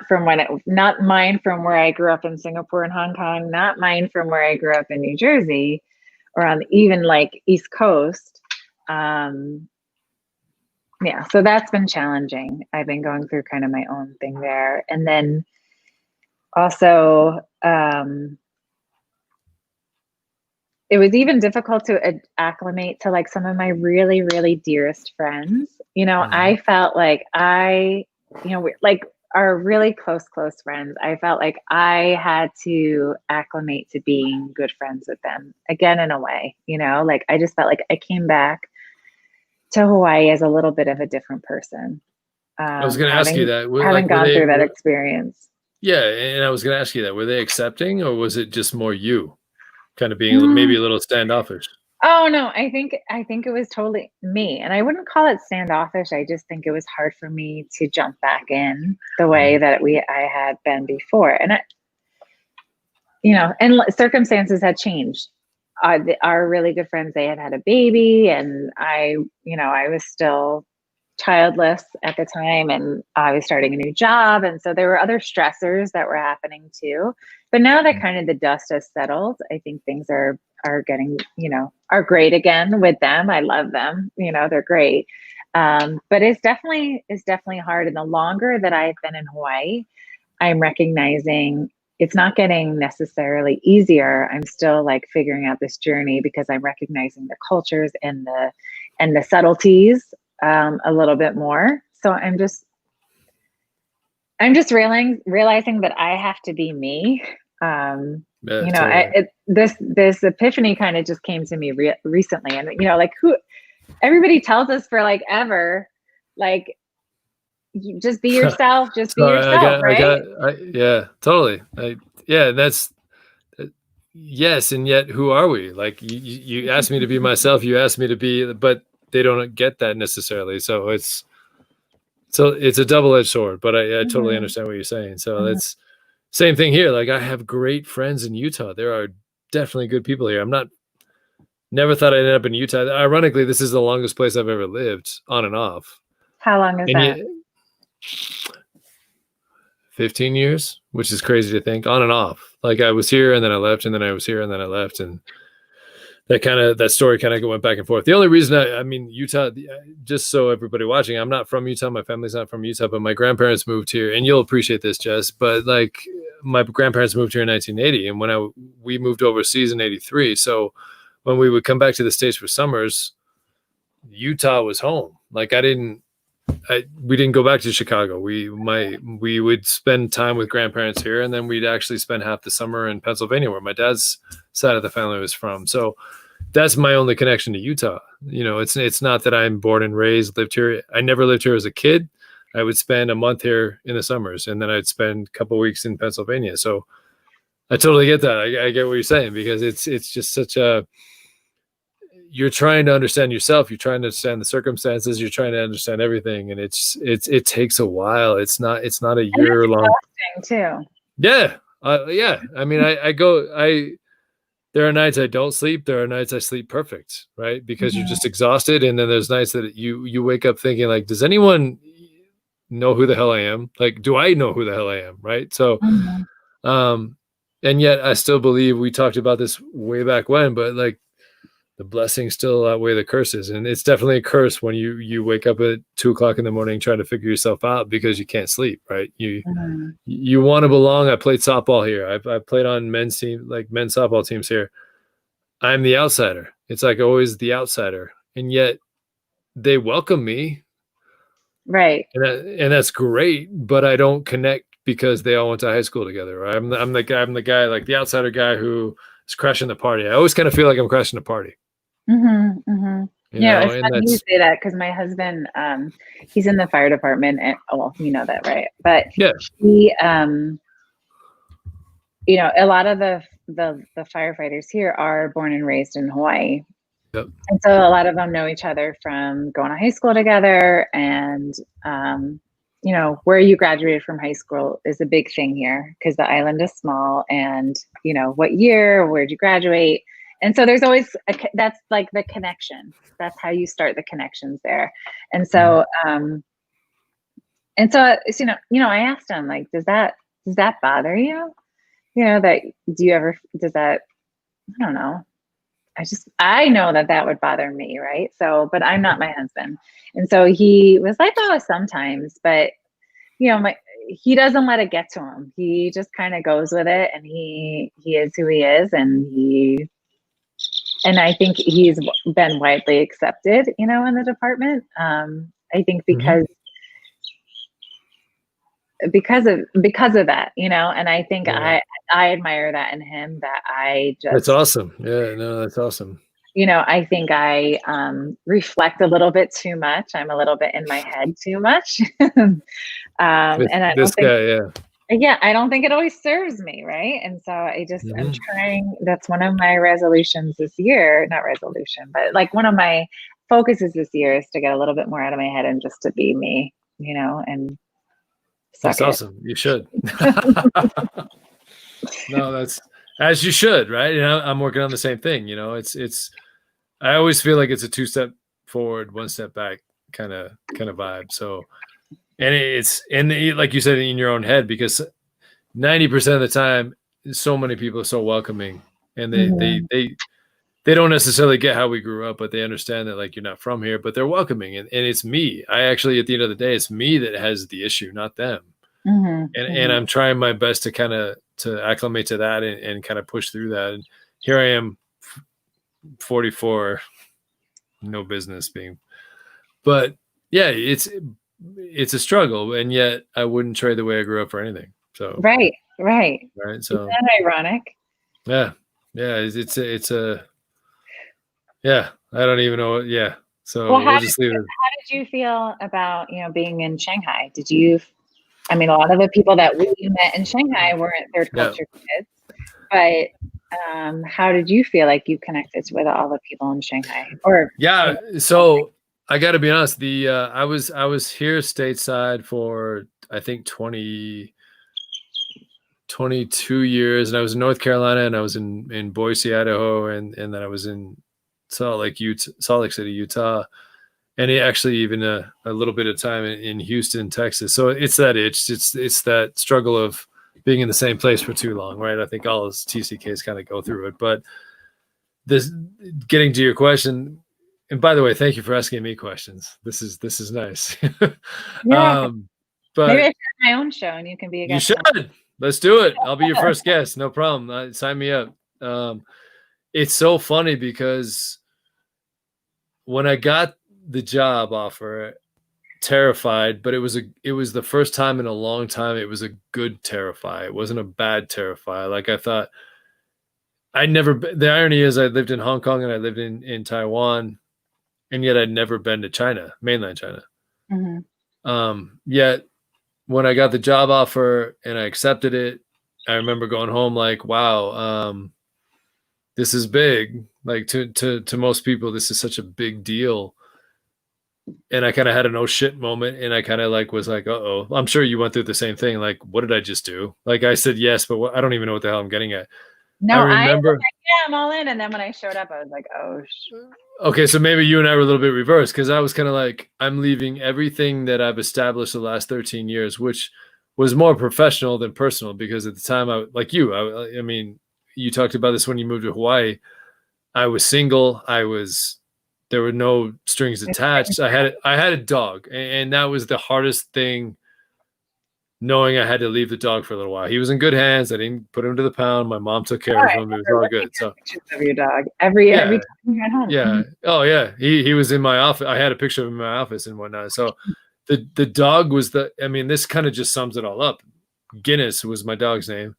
mine from where I grew up in Singapore and Hong Kong, not mine from where I grew up in New Jersey or on even like East Coast. Yeah, so that's been challenging. I've been going through kind of my own thing there. And then also, it was even difficult to acclimate to like some of my really, really dearest friends. I felt like like our really close friends, I felt like I had to acclimate to being good friends with them again, in a way, like I just felt like I came back to Hawaii as a little bit of a different person. I was going to ask you that. Having gone through that experience. Yeah, and I was going to ask you that. Were they accepting, or was it just more you kind of being maybe a little standoffish? Oh no, I think it was totally me, and I wouldn't call it standoffish. I just think it was hard for me to jump back in the way that I had been before, and and circumstances had changed. Our really good friends, they had a baby, and I was still childless at the time, and I was starting a new job, and so there were other stressors that were happening too. But now that kind of the dust has settled, I think things are getting are great again with them. I love them, they're great. But it's definitely hard, and the longer that I've been in Hawaii, I'm recognizing it's not getting necessarily easier. I'm still like figuring out this journey because I'm recognizing the cultures and the subtleties a little bit more. So I'm just realizing that I have to be me. Totally. This epiphany kind of just came to me recently, and everybody tells us for like ever, like, just be yourself, just be yourself, right? Yeah, totally. That's yes, and yet who are we? Like you asked me to be myself, you asked me to be, but they don't get that necessarily. So it's a double-edged sword, but I totally understand what you're saying. So that's same thing here. Like I have great friends in Utah. There are definitely good people here. Never thought I'd end up in Utah. Ironically, this is the longest place I've ever lived, on and off. How long is that? 15 years, which is crazy to think, on and off. Like I was here and then I left, and then I was here and then I left, and that story kind of went back and forth. The only reason I mean, Utah, just so everybody watching, I'm not from Utah. My family's not from Utah, but my grandparents moved here, and you'll appreciate this, Jess, but like my grandparents moved here in 1980, and when we moved overseas in 83. So when we would come back to the States for summers, Utah was home. Like we didn't go back to Chicago. We would spend time with grandparents here, and then we'd actually spend half the summer in Pennsylvania, where my dad's side of the family was from. So that's my only connection to Utah. It's not that I'm born and raised, lived here. I never lived here as a kid. I would spend a month here in the summers, and then I'd spend a couple of weeks in Pennsylvania. So I totally get that. I get what you're saying, because it's just such a, you're trying to understand yourself. You're trying to understand the circumstances. You're trying to understand everything. And it takes a while. It's not a And year long. too. Yeah. Yeah. I mean, there are nights I don't sleep. There are nights I sleep perfect, right? Because you're just exhausted. And then there's nights that you wake up thinking like, does anyone know who the hell I am? Like, do I know who the hell I am? Right. So, and yet I still believe, we talked about this way back when, but like the blessings still outweigh the curses. And it's definitely a curse when you wake up at 2:00 in the morning trying to figure yourself out because you can't sleep, right? You want to belong. I played softball here. I played on men's softball teams here. I'm the outsider. It's like always the outsider. And yet they welcome me. Right. And that's great, but I don't connect because they all went to high school together. Right? I'm the guy, like the outsider guy who is crashing the party. I always kind of feel like I'm crashing the party. Yeah, it's funny you say that because my husband, he's in the fire department, and well, you know that, right? But yeah, he, you know, a lot of the firefighters here are born and raised in Hawaii. Yep. And so a lot of them know each other from going to high school together, and you know, where you graduated from high school is a big thing here because the island is small, and you know, what year, where'd you graduate? And so there's always that's like the connection. That's how you start the connections there. And so you know, I asked him, like, does that bother you? You know, does that, I don't know. I know that would bother me, right? So, but I'm not my husband. And so he was like, oh, sometimes, but you know, he doesn't let it get to him. He just kind of goes with it, and he is who he is, and I think he's been widely accepted, you know, in the department. I think because of that, you know, and I think I admire that in him, that that's awesome. Yeah, no, that's awesome. You know, I think I reflect a little bit too much. I'm a little bit in my head too much. And I don't think, I don't think it always serves me, right? And so I'm trying, that's one of my resolutions this year, not resolution, but like one of my focuses this year is to get a little bit more out of my head and just to be me, you know, and that's awesome. You should. No, that's as you should, right? You know, I'm working on the same thing. You know, I always feel like it's a 2-step forward, 1 step back kind of vibe. So, and like you said, in your own head, because 90% of the time, so many people are so welcoming, and they don't necessarily get how we grew up, but they understand that like you're not from here, but they're welcoming, and it's me. I actually, at the end of the day, it's me that has the issue, not them. And I'm trying my best to kind of acclimate to that and kind of push through that. And here I am, 44, no business being, but yeah, it's a struggle, and yet I wouldn't trade the way I grew up for anything. So right. So isn't that ironic? Yeah. It's a yeah. I don't even know. Yeah. So we'll just leave it. How did you feel about, you know, being in Shanghai? I mean, a lot of the people that we met in Shanghai weren't third culture kids, but how did you feel like you connected with all the people in Shanghai? So I got to be honest. I was here stateside for I think 22 years, and I was in North Carolina, and I was in Boise, Idaho, and then I was in Salt Lake City, Utah. And actually even a little bit of time in Houston, Texas. So it's that itch. It's that struggle of being in the same place for too long, right? I think all those TCKs kind of go through it. But this, getting to your question, and by the way, thank you for asking me questions. This is nice. Yeah. But maybe I should have my own show, and you can be a guest. You should. Let's do it. I'll be your first guest. No problem. Sign me up. It's so funny because when I got the job offer, terrified, but it was the first time in a long time it was a good terrify. It wasn't a bad terrify. Like I thought, the irony is I lived in Hong Kong and I lived in Taiwan, and yet I'd never been to China, mainland China. Yet when I got the job offer and I accepted it, I remember going home like, wow, this is big. Like to most people, this is such a big deal. And I kind of had an oh shit moment, and I kind of like was like, uh-oh. I'm sure you went through the same thing. Like, what did I just do? Like I said yes, but I don't even know what the hell I'm getting at. I No, I was remember. like, yeah, I'm all in. And then when I showed up, I was like, oh, Okay, so maybe you and I were a little bit reversed, because I was kind of like, I'm leaving everything that I've established the last 13 years, which was more professional than personal, because at the time, like you, I mean, you talked about this when you moved to Hawaii. I was single. There were no strings attached. I had a dog, and that was the hardest thing, knowing I had to leave the dog for a little while. He was in good hands. I didn't put him to the pound. My mom took care oh, of I him. It was remember all looking good. at So pictures of your dog every yeah, time you got home. yeah. Oh yeah. He was in my office. I had a picture of him in my office and whatnot. So the dog was I mean, this kind of just sums it all up. Guinness was my dog's name.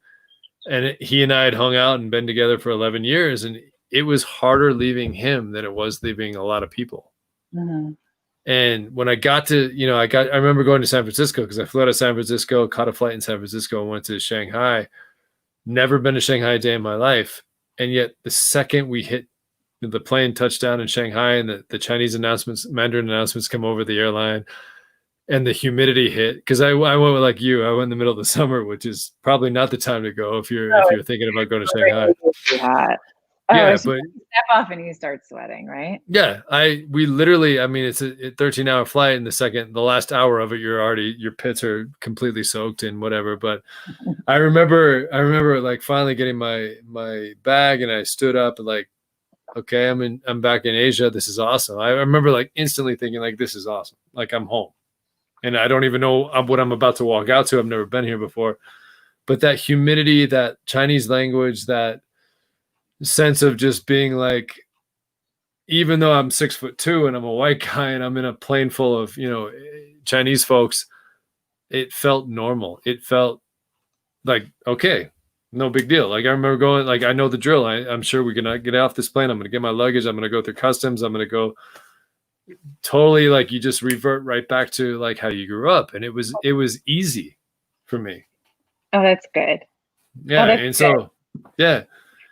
And he and I had hung out and been together for 11 years. And it was harder leaving him than it was leaving a lot of people. Mm-hmm. And when I got to, I remember going to San Francisco, because I flew out of San Francisco, caught a flight in San Francisco, and went to Shanghai. Never been to Shanghai a day in my life. And yet the second we hit the plane touchdown in Shanghai, and the Chinese announcements, Mandarin announcements come over the airline, and the humidity hit, because I went with, like you, I went in the middle of the summer, which is probably not the time to go if you're thinking about going to Shanghai. Hot. Oh, Yeah, so but you step off and you start sweating, right? yeah, we literally, I mean, it's a 13-hour flight, and the last hour of it, your pits are completely soaked and whatever. But I remember like finally getting my bag, and I stood up and like, okay, I'm back in Asia. This is awesome. I remember like instantly thinking like, this is awesome. Like, I'm home, and I don't even know what I'm about to walk out to. I've never been here before, but that humidity, that Chinese language, that sense of just being like, even though I'm 6'2" and I'm a white guy and I'm in a plane full of, Chinese folks, it felt normal. It felt like, okay, no big deal. Like, I remember going, like, I know the drill. I'm sure we're going to get off this plane. I'm going to get my luggage. I'm going to go through customs. I'm going to go totally, like, you just revert right back to like how you grew up. And it was easy for me. Oh, that's good. Yeah. And good. so, yeah.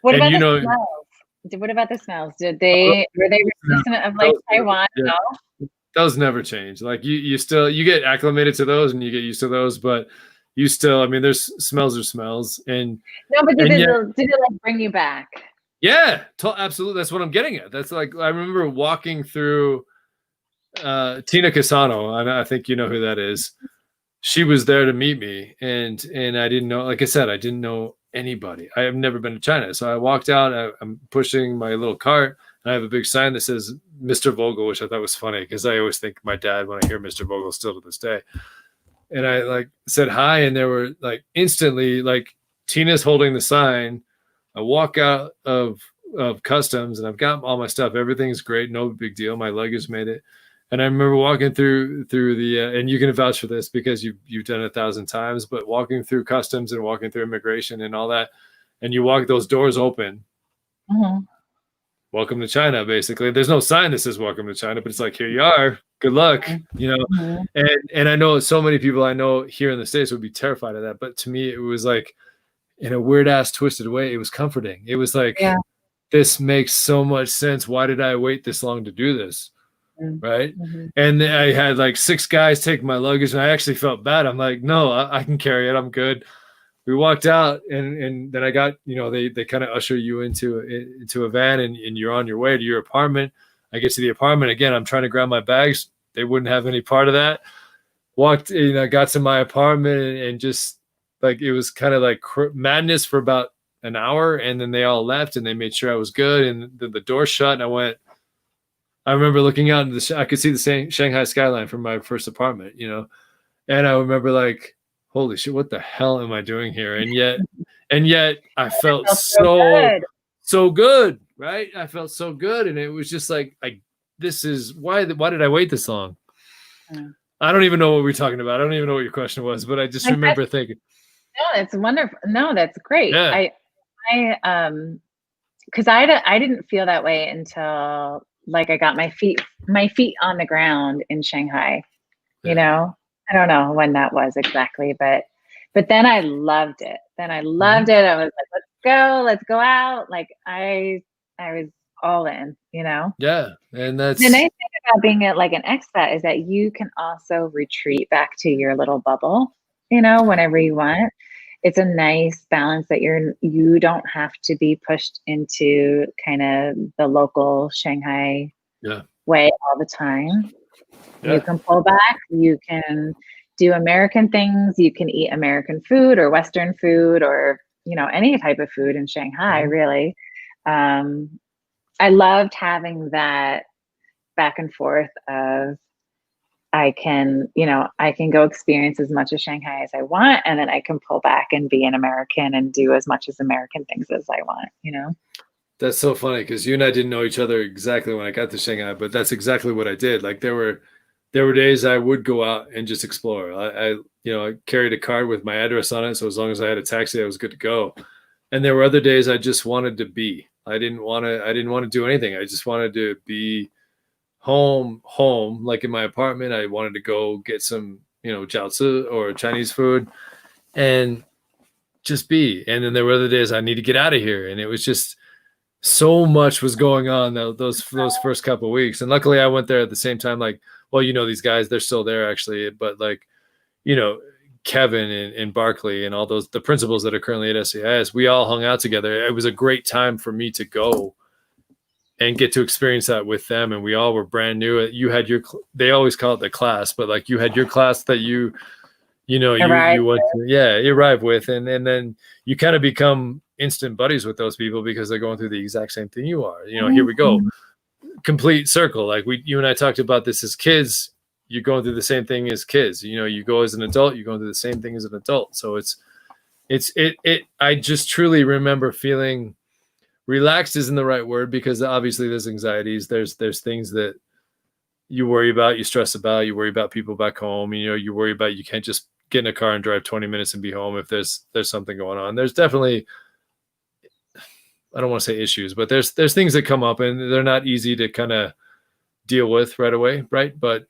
What and about the smells? What about the smells? Were they reminiscent of like Taiwan? Yeah. No? Those never change. Like you get acclimated to those, and you get used to those, but you still, I mean, there's smells are smells. And no, but did it like bring you back? Yeah, absolutely. That's what I'm getting at. That's like, I remember walking through Tina Casano, and I think you know who that is. She was there to meet me, and I didn't know, like I said, I didn't know anybody. I have never been to China. So I walked out, I'm pushing my little cart, and I have a big sign that says Mr. Vogel, which I thought was funny, because I always think my dad when I hear Mr. Vogel, still to this day. And I like said hi, and there were like instantly, like, Tina's holding the sign. I walk out of customs, and I've got all my stuff. Everything's great. No big deal. My luggage made it. And I remember walking through the, and you can vouch for this because you've done it 1,000 times, but walking through customs and walking through immigration and all that, and you walk, those doors open. Mm-hmm. Welcome to China, basically. There's no sign that says welcome to China, but it's like, here you are. Good luck. Mm-hmm. And I know so many people I know here in the States would be terrified of that. But to me, it was like, in a weird ass twisted way, it was comforting. It was like, this makes so much sense. Why did I wait this long to do this? Right. Mm-hmm. And I had like 6 guys take my luggage, and I actually felt bad. I'm like, no, I can carry it. I'm good. We walked out, and then I got, they kind of usher you into a van, and you're on your way to your apartment. I get to the apartment again. I'm trying to grab my bags. They wouldn't have any part of that. Walked, got to my apartment, and just like, it was kind of like madness for about an hour. And then they all left, and they made sure I was good. And the door shut, and I remember looking out into I could see the Shanghai skyline from my first apartment, and I remember like, holy shit, what the hell am I doing here? And yet I felt so good, right? I felt so good. And it was just like, this is why did I wait this long? I don't even know what we're talking about. I don't even know what your question was, but I just remember thinking. No, that's wonderful. No, that's great. Yeah. Because I didn't feel that way until like I got my feet on the ground in Shanghai. Yeah. I don't know when that was exactly, but then I loved it. I was like, let's go, let's go out. Like I was all in, you know. Yeah. And The that's, nice thing about being at like an expat is that you can also retreat back to your little bubble, you know, whenever you want. It's a nice balance that you don't have to be pushed into kind of the local Shanghai yeah. way all the time. You Yeah. can pull back, you can do American things, you can eat American food or Western food or, you know, any type of food in Shanghai, Mhm. really. I loved having that back and forth of I can, you know, I can go experience as much of Shanghai as I want, and then I can pull back and be an American and do as much as American things as I want, you know? That's so funny because you and I didn't know each other exactly when I got to Shanghai, but that's exactly what I did. Like there were days I would go out and just explore. I carried a card with my address on it, so as long as I had a taxi, I was good to go. And there were other days I just wanted to be. I didn't want to do anything. I just wanted to be home, like in my apartment. I wanted to go get some, jiaozi or Chinese food and just be. And then there were other days I need to get out of here. And it was just so much was going on those first couple of weeks. And luckily I went there at the same time. Like, well, these guys, they're still there actually, but like, you know, Kevin and Barkley and all the principals that are currently at SEIS, we all hung out together. It was a great time for me to go and get to experience that with them. And we all were brand new. You had they always call it the class, but like you had your class that you went to, yeah, you arrive with, and then you kind of become instant buddies with those people because they're going through the exact same thing you are. Here we go, complete circle. Like you and I talked about this as kids. You're going through the same thing as kids. You go as an adult, you're going through the same thing as an adult. So I just truly remember feeling relaxed isn't the right word because obviously there's anxieties. There's things that you worry about, you stress about, you worry about people back home. You worry about you can't just get in a car and drive 20 minutes and be home if there's something going on. There's definitely, I don't want to say issues, but there's things that come up and they're not easy to kind of deal with right away, right? But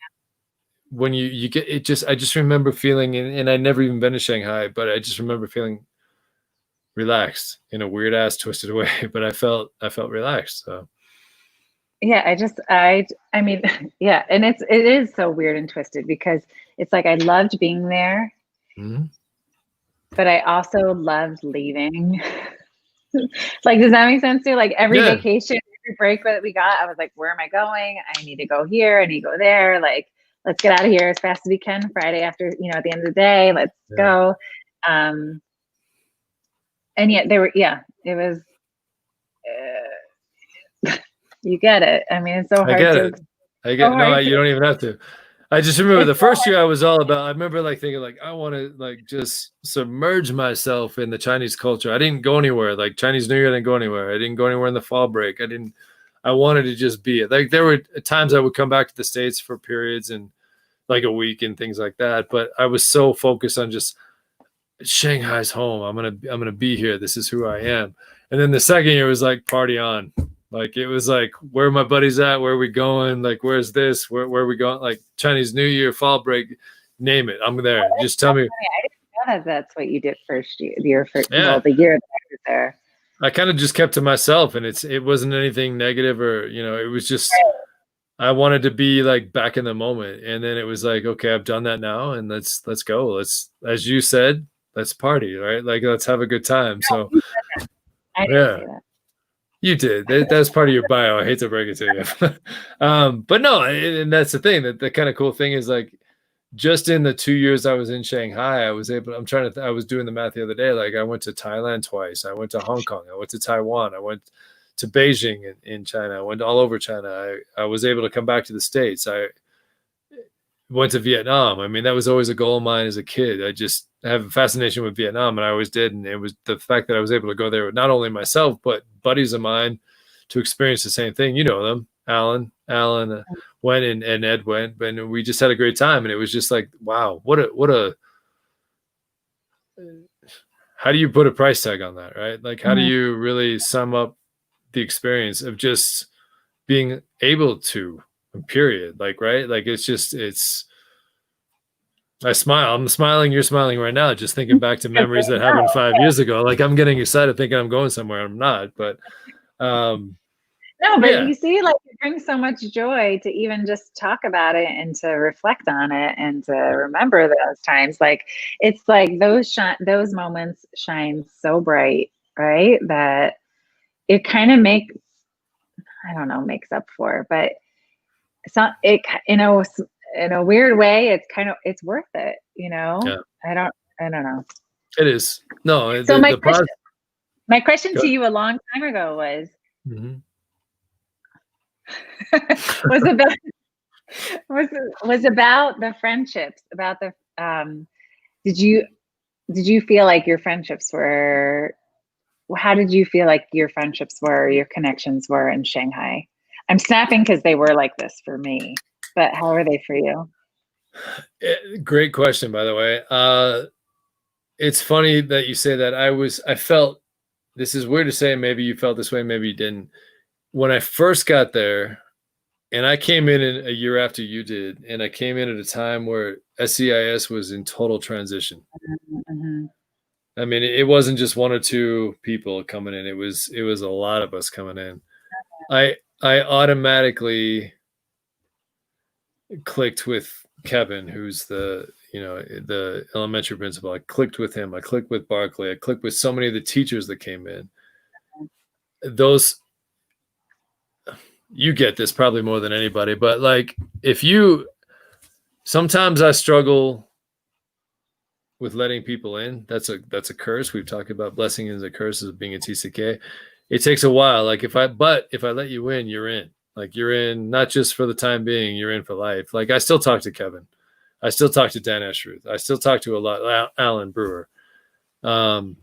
when you get it, I just remember feeling, and I'd never even been to Shanghai, but I just remember feeling relaxed in a weird ass twisted way. But I felt relaxed. So Yeah, I mean, yeah, and it is so weird and twisted because it's like I loved being there, but I also loved leaving. Like, does that make sense too? Like every vacation, every break that we got, I was like, where am I going? I need to go here. I need to go there. Like, let's get out of here as fast as we can Friday after, at the end of the day, let's go. And yet it was, you get it. I mean, it's so hard I get it. No, you don't even have to. I just remember the first year I was all about, I remember like thinking like, I want to like just submerge myself in the Chinese culture. I didn't go anywhere. Like Chinese New Year, I didn't go anywhere. I didn't go anywhere in the fall break. I wanted to just be it. Like there were times I would come back to the States for periods and like a week and things like that. But I was so focused on just Shanghai's home. I'm going to be here. This is who I am. And then the second year was like party on. Like it was like, where are my buddies at? Where are we going? Like, where's this? Where are we going? Like Chinese New Year, fall break, name it. I'm there. Just tell me. I didn't know that that's what you did first year. Yeah. The year that I was there. I kind of just kept to myself, and it wasn't anything negative or it was just I wanted to be like back in the moment. And then it was like, okay, I've done that now, and let's go. Let's, as you said, let's party, right? Like let's have a good time. So I didn't say that. You did. That's part of your bio. I hate to break it to you. But no, and that's the thing. That the kind of cool thing is like, just in the 2 years I was in Shanghai, I was doing the math the other day. Like I went to Thailand twice. I went to Hong Kong. I went to Taiwan. I went to Beijing in China. I went all over China. I was able to come back to the States. I went to Vietnam. I mean, that was always a goal of mine as a kid. I just have a fascination with Vietnam, and I always did. And it was the fact that I was able to go there with not only myself, but buddies of mine to experience the same thing. You know them, Alan went and Ed went, and we just had a great time. And it was just like, wow, what a, how do you put a price tag on that, right? Like, how do you really sum up the experience of just being able to, period? Like, right? Like, it's I smile. I'm smiling. You're smiling right now. Just thinking back to memories that happened 5 years ago. Like I'm getting excited thinking I'm going somewhere. I'm not, but No, but yeah, you see, like it brings so much joy to even just talk about it and to reflect on it and to remember those times. Like it's like those moments shine so bright, right? That it kind of I don't know, makes up for, but it's not it in a weird way, it's worth it, you know? yeah, I don't know. it is. No, So my question to Good. you a long time ago was Mhm. was about was was about the friendships, about the did you feel like your friendships were how did you feel like your friendships were, your connections were in Shanghai? I'm snapping because they were like this for me, but how are they for you? Great question, by the way. It's funny that you say that. I felt, this is weird to say, maybe you felt this way, maybe you didn't. When I first got there, and I came in a year after you did, and I came in at a time where SCIS was in total transition. Mhm. I mean, it wasn't just one or two people coming in. It was a lot of us coming in. I automatically clicked with Kevin, who's the elementary principal. I clicked with him. I clicked with Barkley. I clicked with so many of the teachers that came in. Those, you get this probably more than anybody, but like if you, sometimes I struggle with letting people in. That's a curse. We've talked about blessing and the curses of being a TCK. It takes a while. Like if I let you in, you're in. Like you're in not just for the time being, you're in for life. Like I still talk to Kevin. I still talk to Dan Estruth. I still talk to a lot Alan Brewer. Um,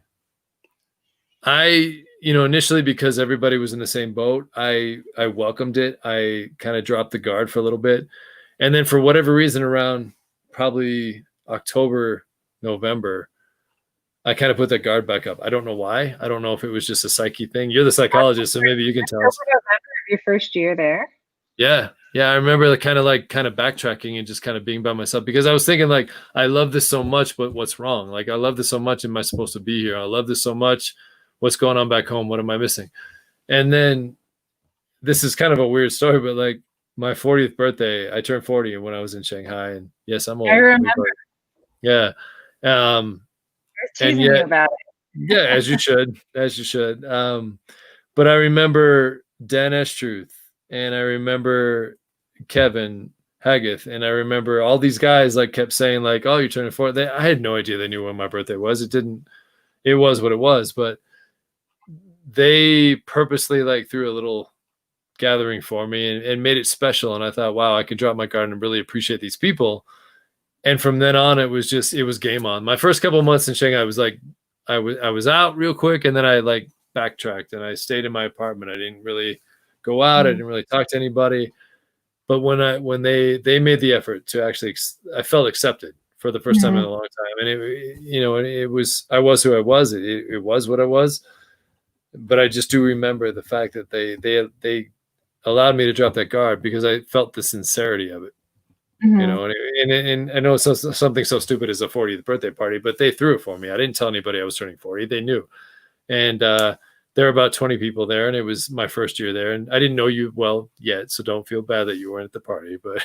initially because everybody was in the same boat, I welcomed it. I kind of dropped the guard for a little bit. And then for whatever reason around probably October, November, I kind of put that guard back up. I don't know why. I don't know if it was just a psyche thing. You're the psychologist, so maybe you can tell us. Your first year there? Yeah. Yeah. I remember kind of backtracking and just kind of being by myself because I was thinking like, I love this so much, but what's wrong? Like, I love this so much. Am I supposed to be here? I love this so much. What's going on back home? What am I missing? And then this is kind of a weird story, but like my 40th birthday, I turned 40 when I was in Shanghai. And yes, I'm I old. remember Yeah. And teasing you yet, about yeah, as you should. But I remember Dan Estruth, and I remember Kevin Haggith, and I remember all these guys like kept saying like, "Oh, you're turning 40." I had no idea they knew when my birthday was. It didn't. It was what it was, but they purposely like threw a little gathering for me and made it special. And I thought, wow, I could drop my guard and really appreciate these people. And from then on, it was game on. My first couple of months in Shanghai, I was like, I was out real quick, and then I like backtracked and I stayed in my apartment. I didn't really go out. I it. didn't really talk to anybody. But when they made the effort to actually, I felt accepted for the first time in Mhm. a long time, and it was, I was who I was. It was what I was. But I just do remember the fact that they allowed me to drop that guard because I felt the sincerity of it. Mhm. And I know it's something so stupid as a 40th birthday party, but they threw it for me. I didn't tell anybody I was turning 40. They knew. And there were about 20 people there, and it was my first year there. And I didn't know you well yet, so don't feel bad that you weren't at the party. But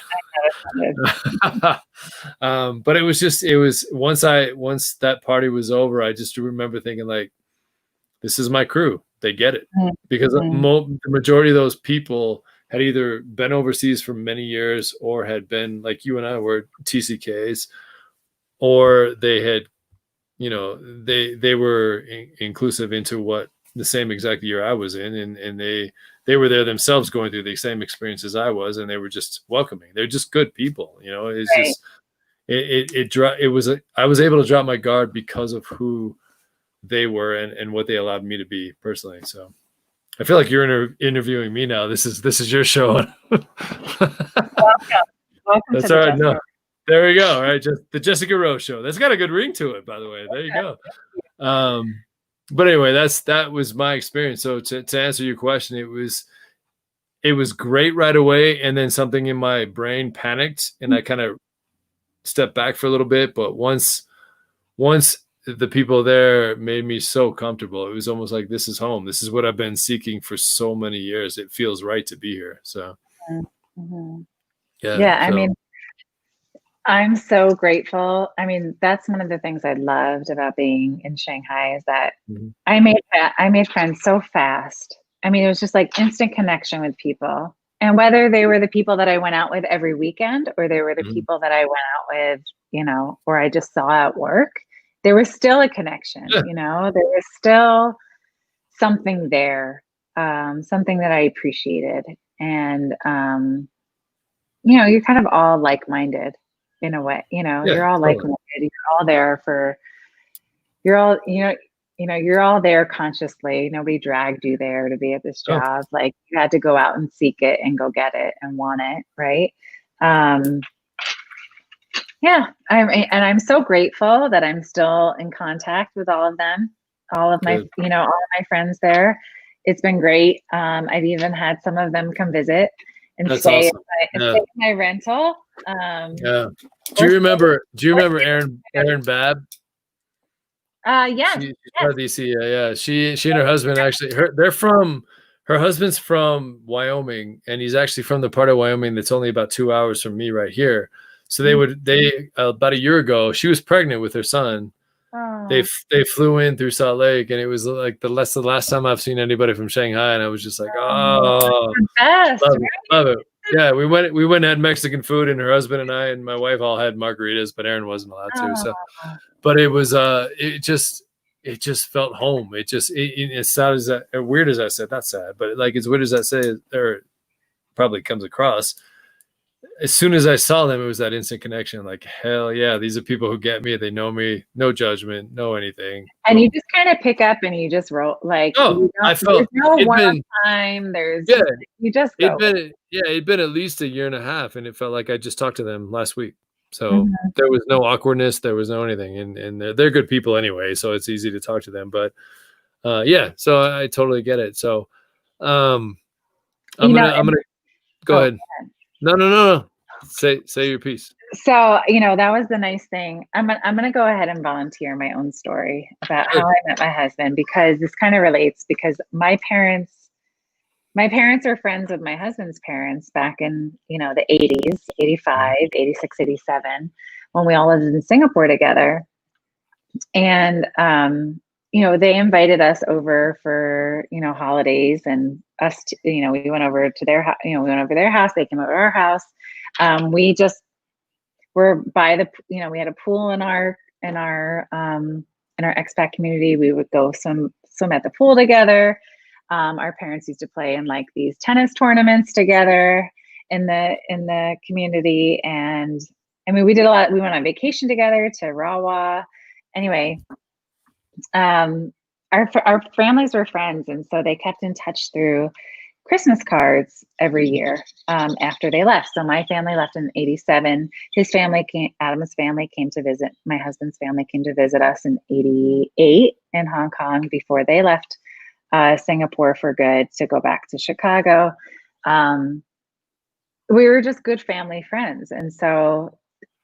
but it was once that party was over, I just remember thinking like, this is my crew. They get it because Mhm. the majority of those people had either been overseas for many years or had been like you and I were TCKs, or they had, they were inclusive into what the same exact year I was in, and they were there themselves going through the same experiences I was, and they were just welcoming. They're just good people, It's Right. just it was I was able to drop my guard because of who they were and what they allowed me to be personally. So I feel like you're interviewing me now. This is your show. Welcome. Welcome to That's the all right. No, Jessica. there we go. All right, just the Jessica Rose show. That's got a good ring to it, by the way. There you go. But anyway, that was my experience. So to answer your question, it was great right away, and then something in my brain panicked, and I kind of step back for a little bit. But once the people there made me so comfortable, it was almost like this is home. This is what I've been seeking for so many years. It feels right to be here. So Mm-hmm. yeah. Yeah, I So mean, I'm so grateful. I mean, that's one of the things I loved about being in Shanghai is that mhm, I made friends so fast. I mean, it was just like instant connection with people. And whether they were the people that I went out with every weekend or they were the mhm. people that I went out with, you know, or I just saw at work, there was still a connection, Yeah, you know, there was still something there, something that I appreciated. And, you know, you're kind of all like-minded in a way, you know, yeah, you're all totally. like-minded. You're all there for, you're all, you're all there consciously. Nobody dragged you there to be at this Oh, job. Like you had to go out and seek it and go get it and want it. Right. Um, yeah. I'm so grateful that I'm still in contact with all of them, all of my, good. all of my friends there. It's been great. I've even had some of them come visit and That's awesome. stay Yeah. in my rental. Yeah. Do Or you stay, remember or Aaron Babb? yes, She's yes. out of DC. Yeah. She and her husband actually her husband's from Wyoming, and he's actually from the part of Wyoming that's only about 2 hours from me right here. So they about a year ago, she was pregnant with her son. Oh, They flew in through Salt Lake, and it was like the last time I've seen anybody from Shanghai, and I was just like, oh, the best, love it, right? love it. Yeah, we went and had Mexican food, and her husband and I and my wife all had margaritas, but Aaron wasn't allowed to. So, Oh, but it just felt home. As sad as that, or weird as I said, not sad, but like as weird as I say, or probably comes across. As soon as I saw them, it was that instant connection. Like, hell yeah, these are people who get me. They know me. No judgment, no anything. and you Boom. just kind of pick up and you just roll like Oh, you I don't. There's felt no it'd one-off been time. yeah, You just it'd go. been yeah, it'd been at least a year and a half, and it felt like I just talked to them last week. So Mhm. there was no awkwardness, there was no anything, and they're good people anyway, so it's easy to talk to them. But yeah, so I totally get it. So um, I'm You know, gonna I'm gonna go oh, ahead. No. Say your piece. so that was the nice thing. I'm gonna go ahead and volunteer my own story about how Good. I met my husband because this kind of relates because my parents are friends with my husband's parents back in, the 80s, 85, 86, 87, when we all lived in Singapore together. And, they invited us over for, holidays and us, we went over to their house, we went over to their house. They came over to our house. We just were by we had a pool in our expat community. We would go swim at the pool together. Our parents used to play in like these tennis tournaments together in the community, and I mean, we did a lot. We went on vacation together to Rawa. Anyway, um, our families were friends, and so they kept in touch through Christmas cards every year after they left. So my family left in '87. Adam's family came to visit. My husband's family came to visit us in '88 in Hong Kong before they left Singapore for good to go back to Chicago. Um, we were just good family friends. And so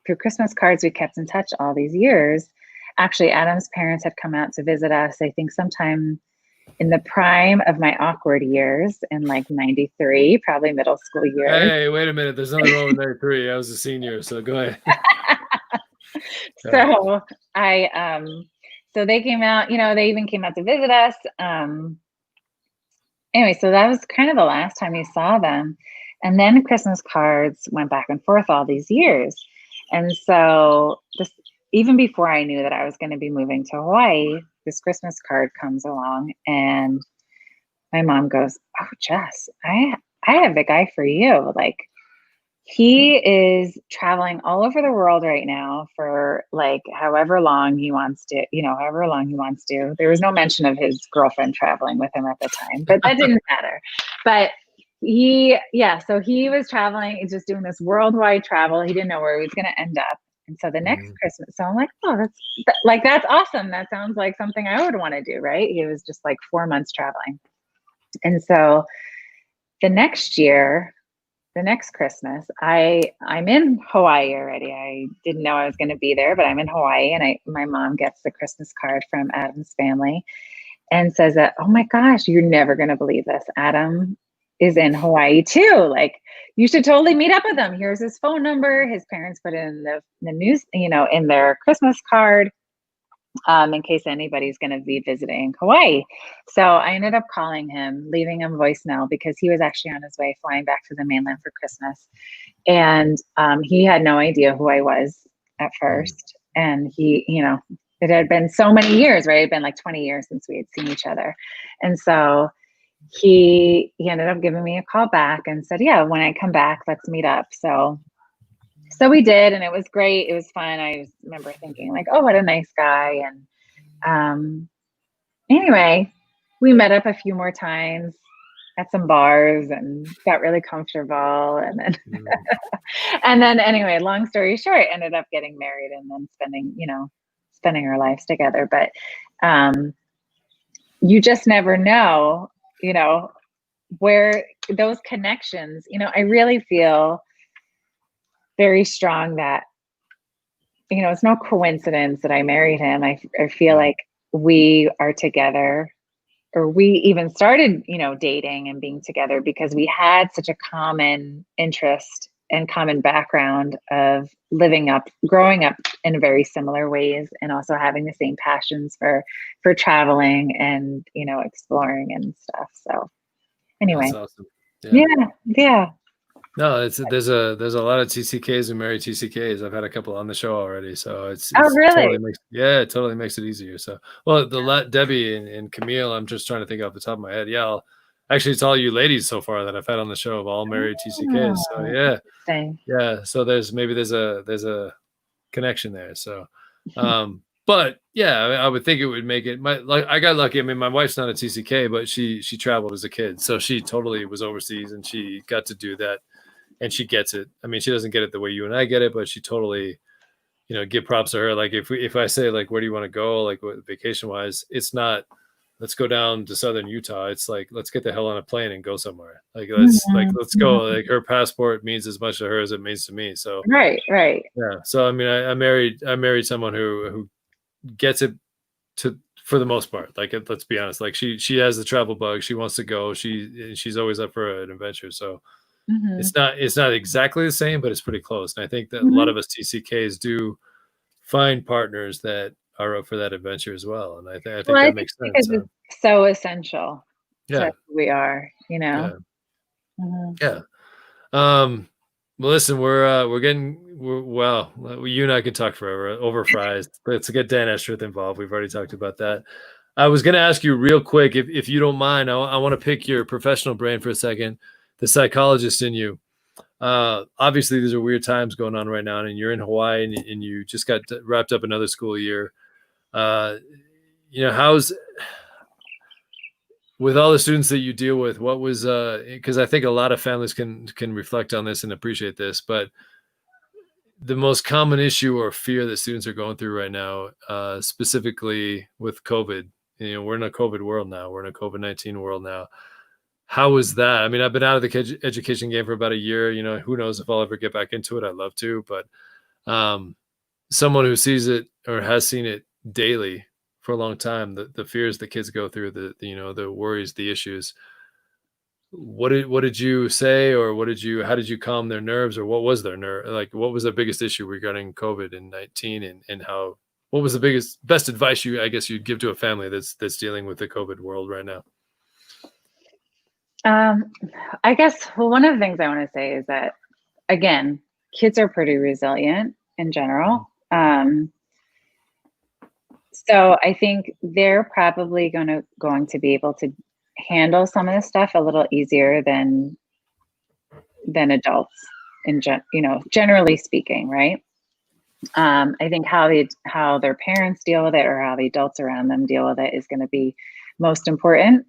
through Christmas cards, we kept in touch all these years. Actually, Adam's parents had come out to visit us, I think sometime in the prime of my awkward years in like 93, probably middle school years. Hey, wait a minute. There's nothing wrong with 93. I was a senior, so go ahead. Yeah. So so they came out, they even came out to visit us. Anyway, so that was kind of the last time we saw them. And then Christmas cards went back and forth all these years. And so even before I knew that I was going to be moving to Hawaii, this Christmas card comes along and my mom goes, "Oh, Jess, I have the guy for you. Like, he is traveling all over the world right now for like however long he wants to, however long he wants to." There was no mention of his girlfriend traveling with him at the time, but that didn't matter. But so he was traveling, just doing this worldwide travel. He didn't know where he was going to end up. And so the next Christmas, so I'm like, oh, that's awesome. That sounds like something I would want to do, right? He was just like 4 months traveling. And so the next year, the next Christmas, I'm in Hawaii already. I didn't know I was going to be there, but I'm in Hawaii, and my mom gets the Christmas card from Adam's family and says that, oh my gosh, you're never going to believe this. Adam is in Hawaii too. Like, you should totally meet up with him. Here's his phone number. His parents put it in the news, in their Christmas card, in case anybody's going to be visiting Hawaii. So I ended up calling him, leaving him voicemail, because he was actually on his way flying back to the mainland for Christmas. And he had no idea who I was at first. And he, it had been so many years, right? It had been like 20 years since we had seen each other. And so he ended up giving me a call back and said, yeah, when I come back, let's meet up. So we did, and it was great. It was fun. I remember thinking like, oh, what a nice guy. And anyway, we met up a few more times at some bars and got really comfortable. And then, and then anyway, long story short, ended up getting married and then spending our lives together. But you just never know, where those connections, I really feel very strong that, it's no coincidence that I married him. I feel like we are together, or we even started, dating and being together because we had such a common interest and common background of growing up in very similar ways, and also having the same passions for traveling and, exploring and stuff. So anyway. That's awesome. Yeah. No, there's a lot of TCKs and married TCKs. I've had a couple on the show already, so it's really? it totally makes it easier. So, well, Debbie and Camille, I'm just trying to think off the top of my head. Yeah, actually, it's all you ladies so far that I've had on the show of all married TCKs. So yeah. So there's a connection there. So, but yeah, I would think it would make it. I got lucky. I mean, my wife's not a TCK, but she traveled as a kid, so she totally was overseas and she got to do that. And she gets it. I mean, she doesn't get it the way you and I get it, but she totally, give props to her. Like if I say like, where do you want to go? Like vacation wise, it's not, let's go down to Southern Utah. It's like, let's get the hell on a plane and go somewhere. Like, let's go. Like her passport means as much to her as it means to me. So, right. Yeah. So, I mean, I married someone who gets it for the most part. Like, let's be honest, like she has the travel bug. She wants to go. She's always up for an adventure. So, it's not exactly the same, but it's pretty close. And I think that a lot of us TCKs do find partners that are up for that adventure as well. And I think that makes sense. It's so essential to who we are, Yeah. Well, listen, you and I can talk forever over fries. Let's get Dan Estruth involved. We've already talked about that. I was going to ask you real quick, if you don't mind, I want to pick your professional brain for a second. The psychologist in you. Obviously, these are weird times going on right now, and you're in Hawaii, and you just got wrapped up another school year. How's with all the students that you deal with? What was because I think a lot of families can reflect on this and appreciate this, but the most common issue or fear that students are going through right now, specifically with COVID. We're in a COVID world now. We're in a COVID-19 world now. How was that? I mean, I've been out of the education game for about a year. Who knows if I'll ever get back into it. I'd love to, but someone who sees it or has seen it daily for a long time, the fears that kids go through, the worries, the issues. What did you say, or how did you calm their nerves, or what was their nerve? Like, what was their biggest issue regarding COVID-19 and what was the best advice you'd give to a family that's dealing with the COVID world right now? I guess, one of the things I want to say is that, again, kids are pretty resilient in general. So I think they're probably going to be able to handle some of this stuff a little easier than adults, generally speaking, right? I think how their parents deal with it, or how the adults around them deal with it, is going to be most important.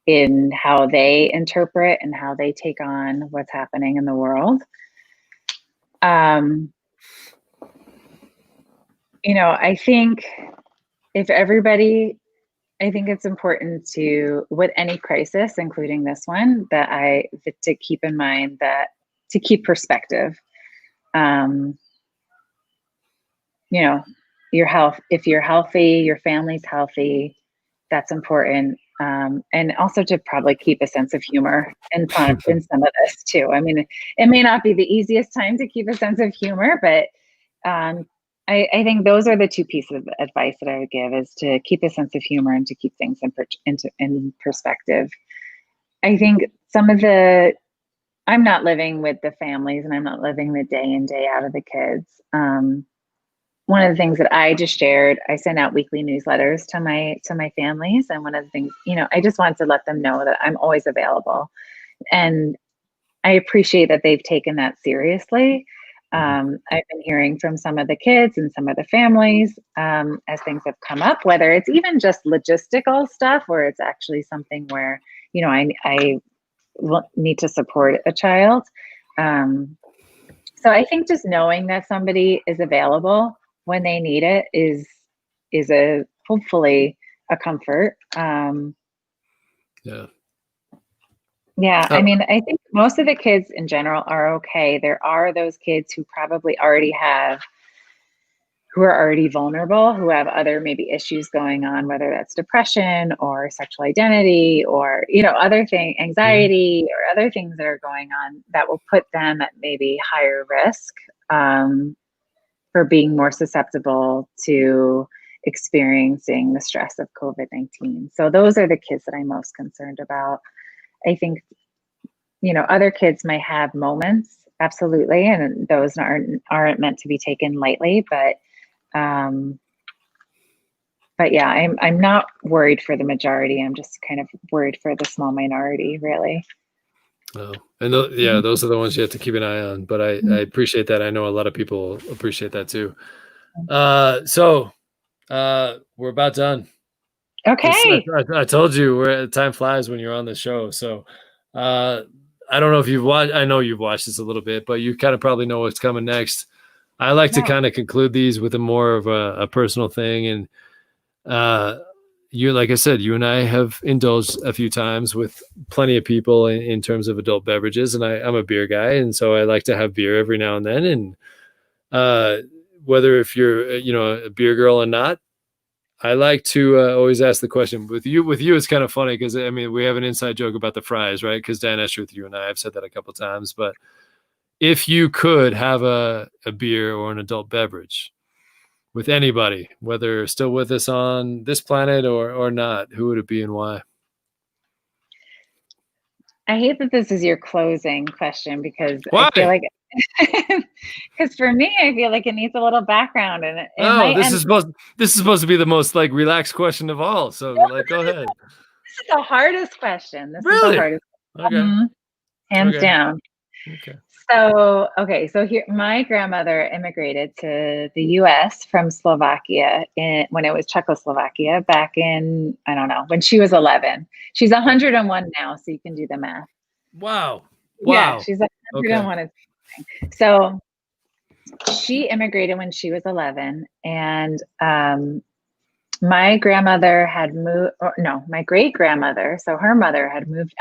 In how they interpret and how they take on what's happening in the world. I think if everybody, I think it's important to, with any crisis, including this one, to keep in mind that to keep perspective. You know, your health, if you're healthy, your family's healthy, that's important. And also to probably keep a sense of humor in some of this too. I mean, it may not be the easiest time to keep a sense of humor, but I think those are the two pieces of advice that I would give, is to keep a sense of humor and to keep things in perspective. I think I'm not living with the families, and I'm not living the day in, day out of the kids. One of the things that I just shared, I send out weekly newsletters to my families. And one of the things, I just want to let them know that I'm always available. And I appreciate that they've taken that seriously. I've been hearing from some of the kids and some of the families as things have come up, whether it's even just logistical stuff, or it's actually something where, I need to support a child. So I think just knowing that somebody is available when they need it is hopefully a comfort. Yeah. Yeah. I mean, I think most of the kids in general are okay. There are those kids who probably who are already vulnerable, who have other maybe issues going on, whether that's depression or sexual identity or, other things, anxiety or other things that are going on that will put them at maybe higher risk for being more susceptible to experiencing the stress of COVID-19. So those are the kids that I'm most concerned about. I think, other kids might have moments, absolutely, and those aren't meant to be taken lightly, but yeah, I'm not worried for the majority. I'm just kind of worried for the small minority, really. Oh, and those are the ones you have to keep an eye on. But I appreciate that. I know a lot of people appreciate that too. So we're about done. Okay. I told you time flies when you're on the show. So I don't know if you've watched. I know you've watched this a little bit, but you kind of probably know what's coming next. I like to kind of conclude these with a more of a personal thing, and like I said, you and I have indulged a few times with plenty of people in terms of adult beverages, and I'm a beer guy, and so I like to have beer every now and then. And whether if you're a beer girl or not, I like to always ask the question. With you, it's kind of funny because I mean we have an inside joke about the fries, right? Because Dan Escher with you and I have said that a couple of times. But if you could have a beer or an adult beverage with anybody, whether still with us on this planet or not, who would it be and why? I hate that this is your closing question because Why? I feel like because for me, I feel like it needs a little background and this is supposed to be the most like relaxed question of all. So like, go ahead. This is the hardest question. This really? is the hardest. Okay. Hands down. Okay. So here, my grandmother immigrated to the U.S. from Slovakia when it was Czechoslovakia back in, I don't know, when she was 11. She's 101 now, so you can do the math. Wow. Yeah, she's 101. Okay. So she immigrated when she was 11, and my grandmother had my great grandmother, so her mother had moved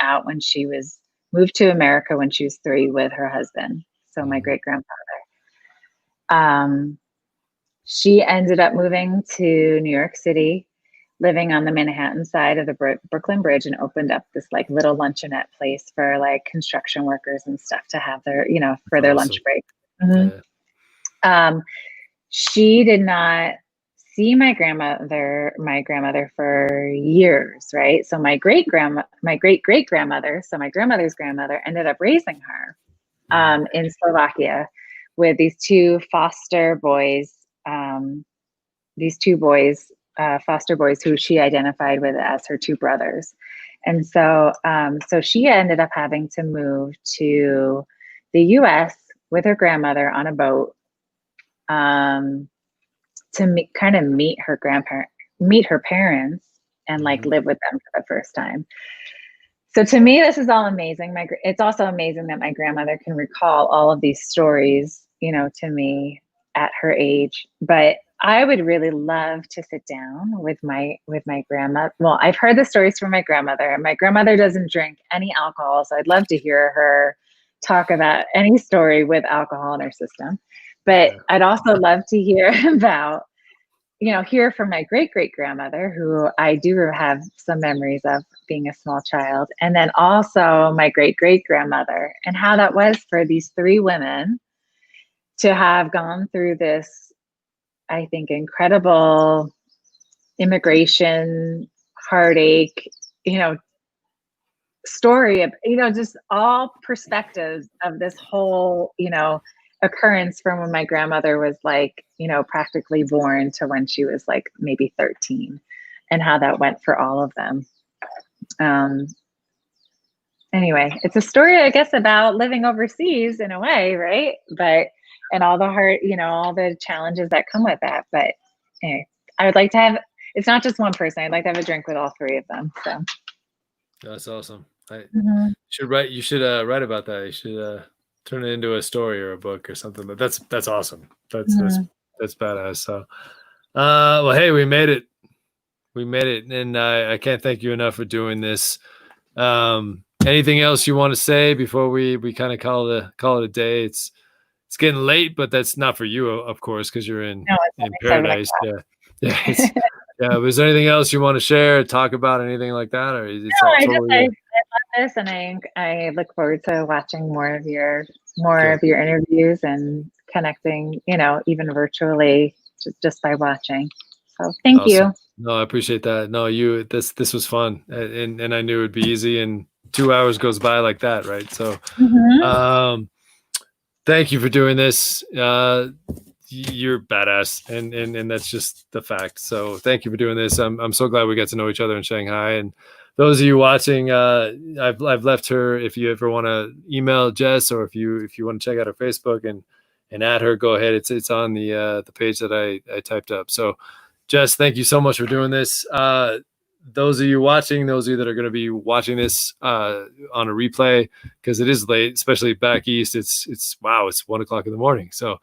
to America when she was 3 with her husband. So my great grandfather. She ended up moving to New York City, living on the Manhattan side of the Brooklyn Bridge, and opened up this like little luncheonette place for like construction workers and stuff to have their, for their lunch break. She did not see my grandmother for years, right? So my great great grandmother, so my grandmother's grandmother, ended up raising her in Slovakia with these two foster boys, foster boys who she identified with as her 2 brothers. And so she ended up having to move to the US with her grandmother on a boat to meet her parents and like live with them for the first time. So to me, this is all amazing. It's also amazing that my grandmother can recall all of these stories, to me at her age. But I would really love to sit down with my grandma. Well, I've heard the stories from my grandmother, and my grandmother doesn't drink any alcohol, so I'd love to hear her talk about any story with alcohol in her system. But I'd also love to hear about, hear from my great great grandmother, who I do have some memories of being a small child, and then also my great great grandmother, and how that was for these three women to have gone through this, I think, incredible immigration heartache, story of, just all perspectives of this whole, occurrence from when my grandmother was like, practically born to when she was like maybe 13, and how that went for all of them. Anyway, it's a story, I guess, about living overseas in a way, right? But, and all the hard, all the challenges that come with that. But anyway, I would like to have, it's not just one person. I'd like to have a drink with all three of them. So that's awesome. You should write about that. You should turn it into a story or a book or something. But that's awesome. That's badass. So, well, hey, we made it. And I can't thank you enough for doing this. Anything else you want to say before we kind of call it a day? It's getting late, but that's not for you, of course, because you're in paradise. Yeah. Was there anything else you want to share, talk about, anything like that, or is it I love this, and I look forward to watching more of your interviews and connecting, even virtually, just by watching. So thank you. No, I appreciate that. No, this was fun, and I knew it'd be easy, and 2 hours goes by like that, right? So, thank you for doing this. You're badass, and that's just the fact. So thank you for doing this. I'm so glad we got to know each other in Shanghai. And those of you watching, I've left her. If you ever want to email Jess, or if you want to check out her Facebook and add her, go ahead. It's on the page that I typed up. So Jess, thank you so much for doing this. Those of you watching, those of you that are going to be watching this on a replay, because it is late, especially back east. It's 1 o'clock in the morning. So,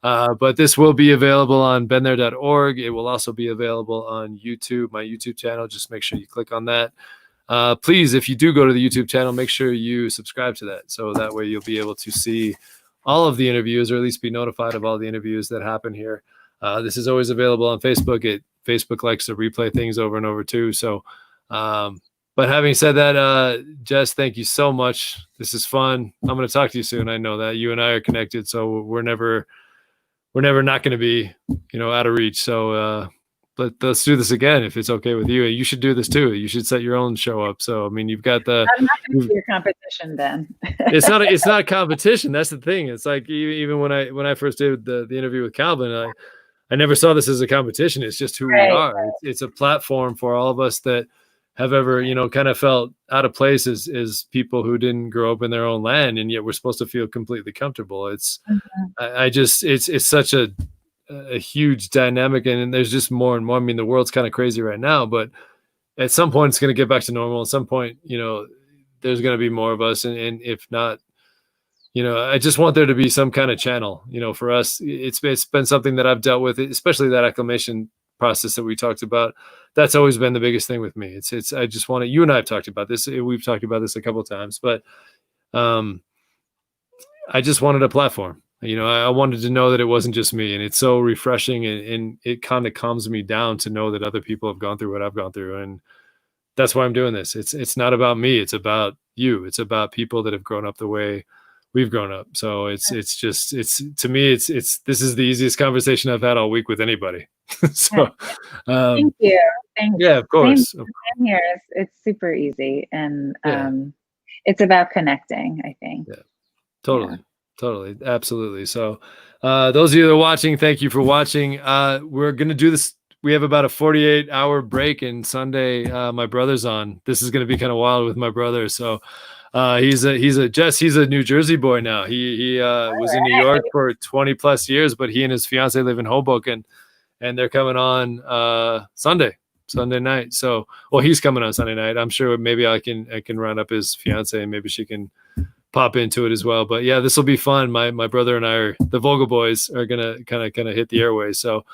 but this will be available on BenThere.org. It will also be available on YouTube, my YouTube channel. Just make sure you click on that. Please, if you do go to the YouTube channel, make sure you subscribe to that. So that way you'll be able to see all of the interviews, or at least be notified of all the interviews that happen here. This is always available on Facebook. Facebook likes to replay things over and over too. So, but having said that, Jess, thank you so much. This is fun. I'm going to talk to you soon. I know that you and I are connected, so we're never not going to be, out of reach. So, but let's do this again if it's okay with you. You should do this too. You should set your own show up. So, I mean, you've got the. I'm not going to be your competition then. It's not a competition. That's the thing. It's like even when I first did the interview with Calvin, I never saw this as a competition. It's just who we are. It's a platform for all of us that have ever, kind of felt out of place as people who didn't grow up in their own land, and yet we're supposed to feel completely comfortable. It's, it's such a huge dynamic, and there's just more and more. I mean, the world's kind of crazy right now, but at some point it's going to get back to normal. At some point, there's going to be more of us, and if not, I just want there to be some kind of channel, for us. It's been something that I've dealt with, especially that acclimation process that we talked about. That's always been the biggest thing with me. I just want to, you and I have talked about this. We've talked about this a couple of times, but I just wanted a platform. I wanted to know that it wasn't just me, and it's so refreshing, and it kind of calms me down to know that other people have gone through what I've gone through. And that's why I'm doing this. It's not about me. It's about you. It's about people that have grown up the way we've grown up. So it's to me, this is the easiest conversation I've had all week with anybody. So, thank you. Thanks. Yeah, of course. Same here. It's super easy. And, it's about connecting, I think. Yeah, totally. Absolutely. So, those of you that are watching, thank you for watching. We're going to do this. We have about a 48-hour break, and Sunday, my brother's on. This is going to be kind of wild with my brother. So, he's a New Jersey boy now. He was in New York for 20 plus years, but he and his fiance live in Hoboken, and they're coming on Sunday night. So, well, he's coming on Sunday night. I'm sure maybe I can round up his fiance, and maybe she can pop into it as well. But yeah, this will be fun. My brother and I, the Vogel boys, are gonna kind of hit the airways. So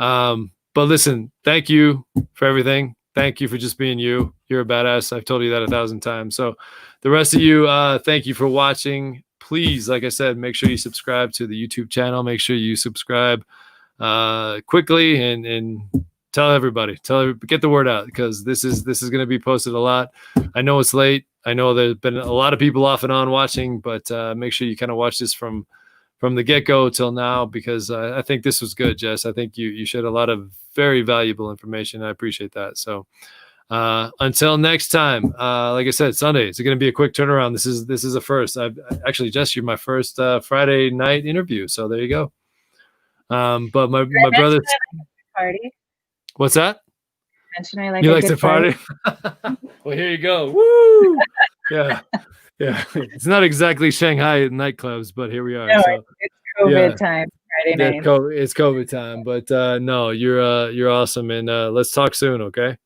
But listen, thank you for everything. Thank you for just being you. You're a badass. I've told you that 1,000 times. So the rest of you, thank you for watching. Please, like I said, make sure you subscribe to the YouTube channel. Make sure you subscribe quickly and tell everybody. Get the word out, because this is going to be posted a lot. I know it's late. I know there's been a lot of people off and on watching, but make sure you kind of watch this from the get-go till now, because I think this was good, Jess. I think you shared a lot of very valuable information. I appreciate that. So until next time, like I said, Sunday, it's going to be a quick turnaround. This is a first. I've actually, Jess, you're my first Friday night interview. So there you go. But my brother, party. What's that? Mention I like you a like good to party? Well, here you go. Woo! Yeah. Yeah, it's not exactly Shanghai nightclubs, but here we are. No, so it's COVID time, Friday night. It's COVID time, but no, you're awesome, and let's talk soon, okay?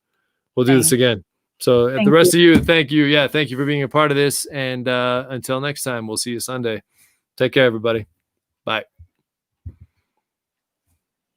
We'll do this again. So the rest of you, thank you. Yeah, thank you for being a part of this, and until next time, we'll see you Sunday. Take care, everybody. Bye.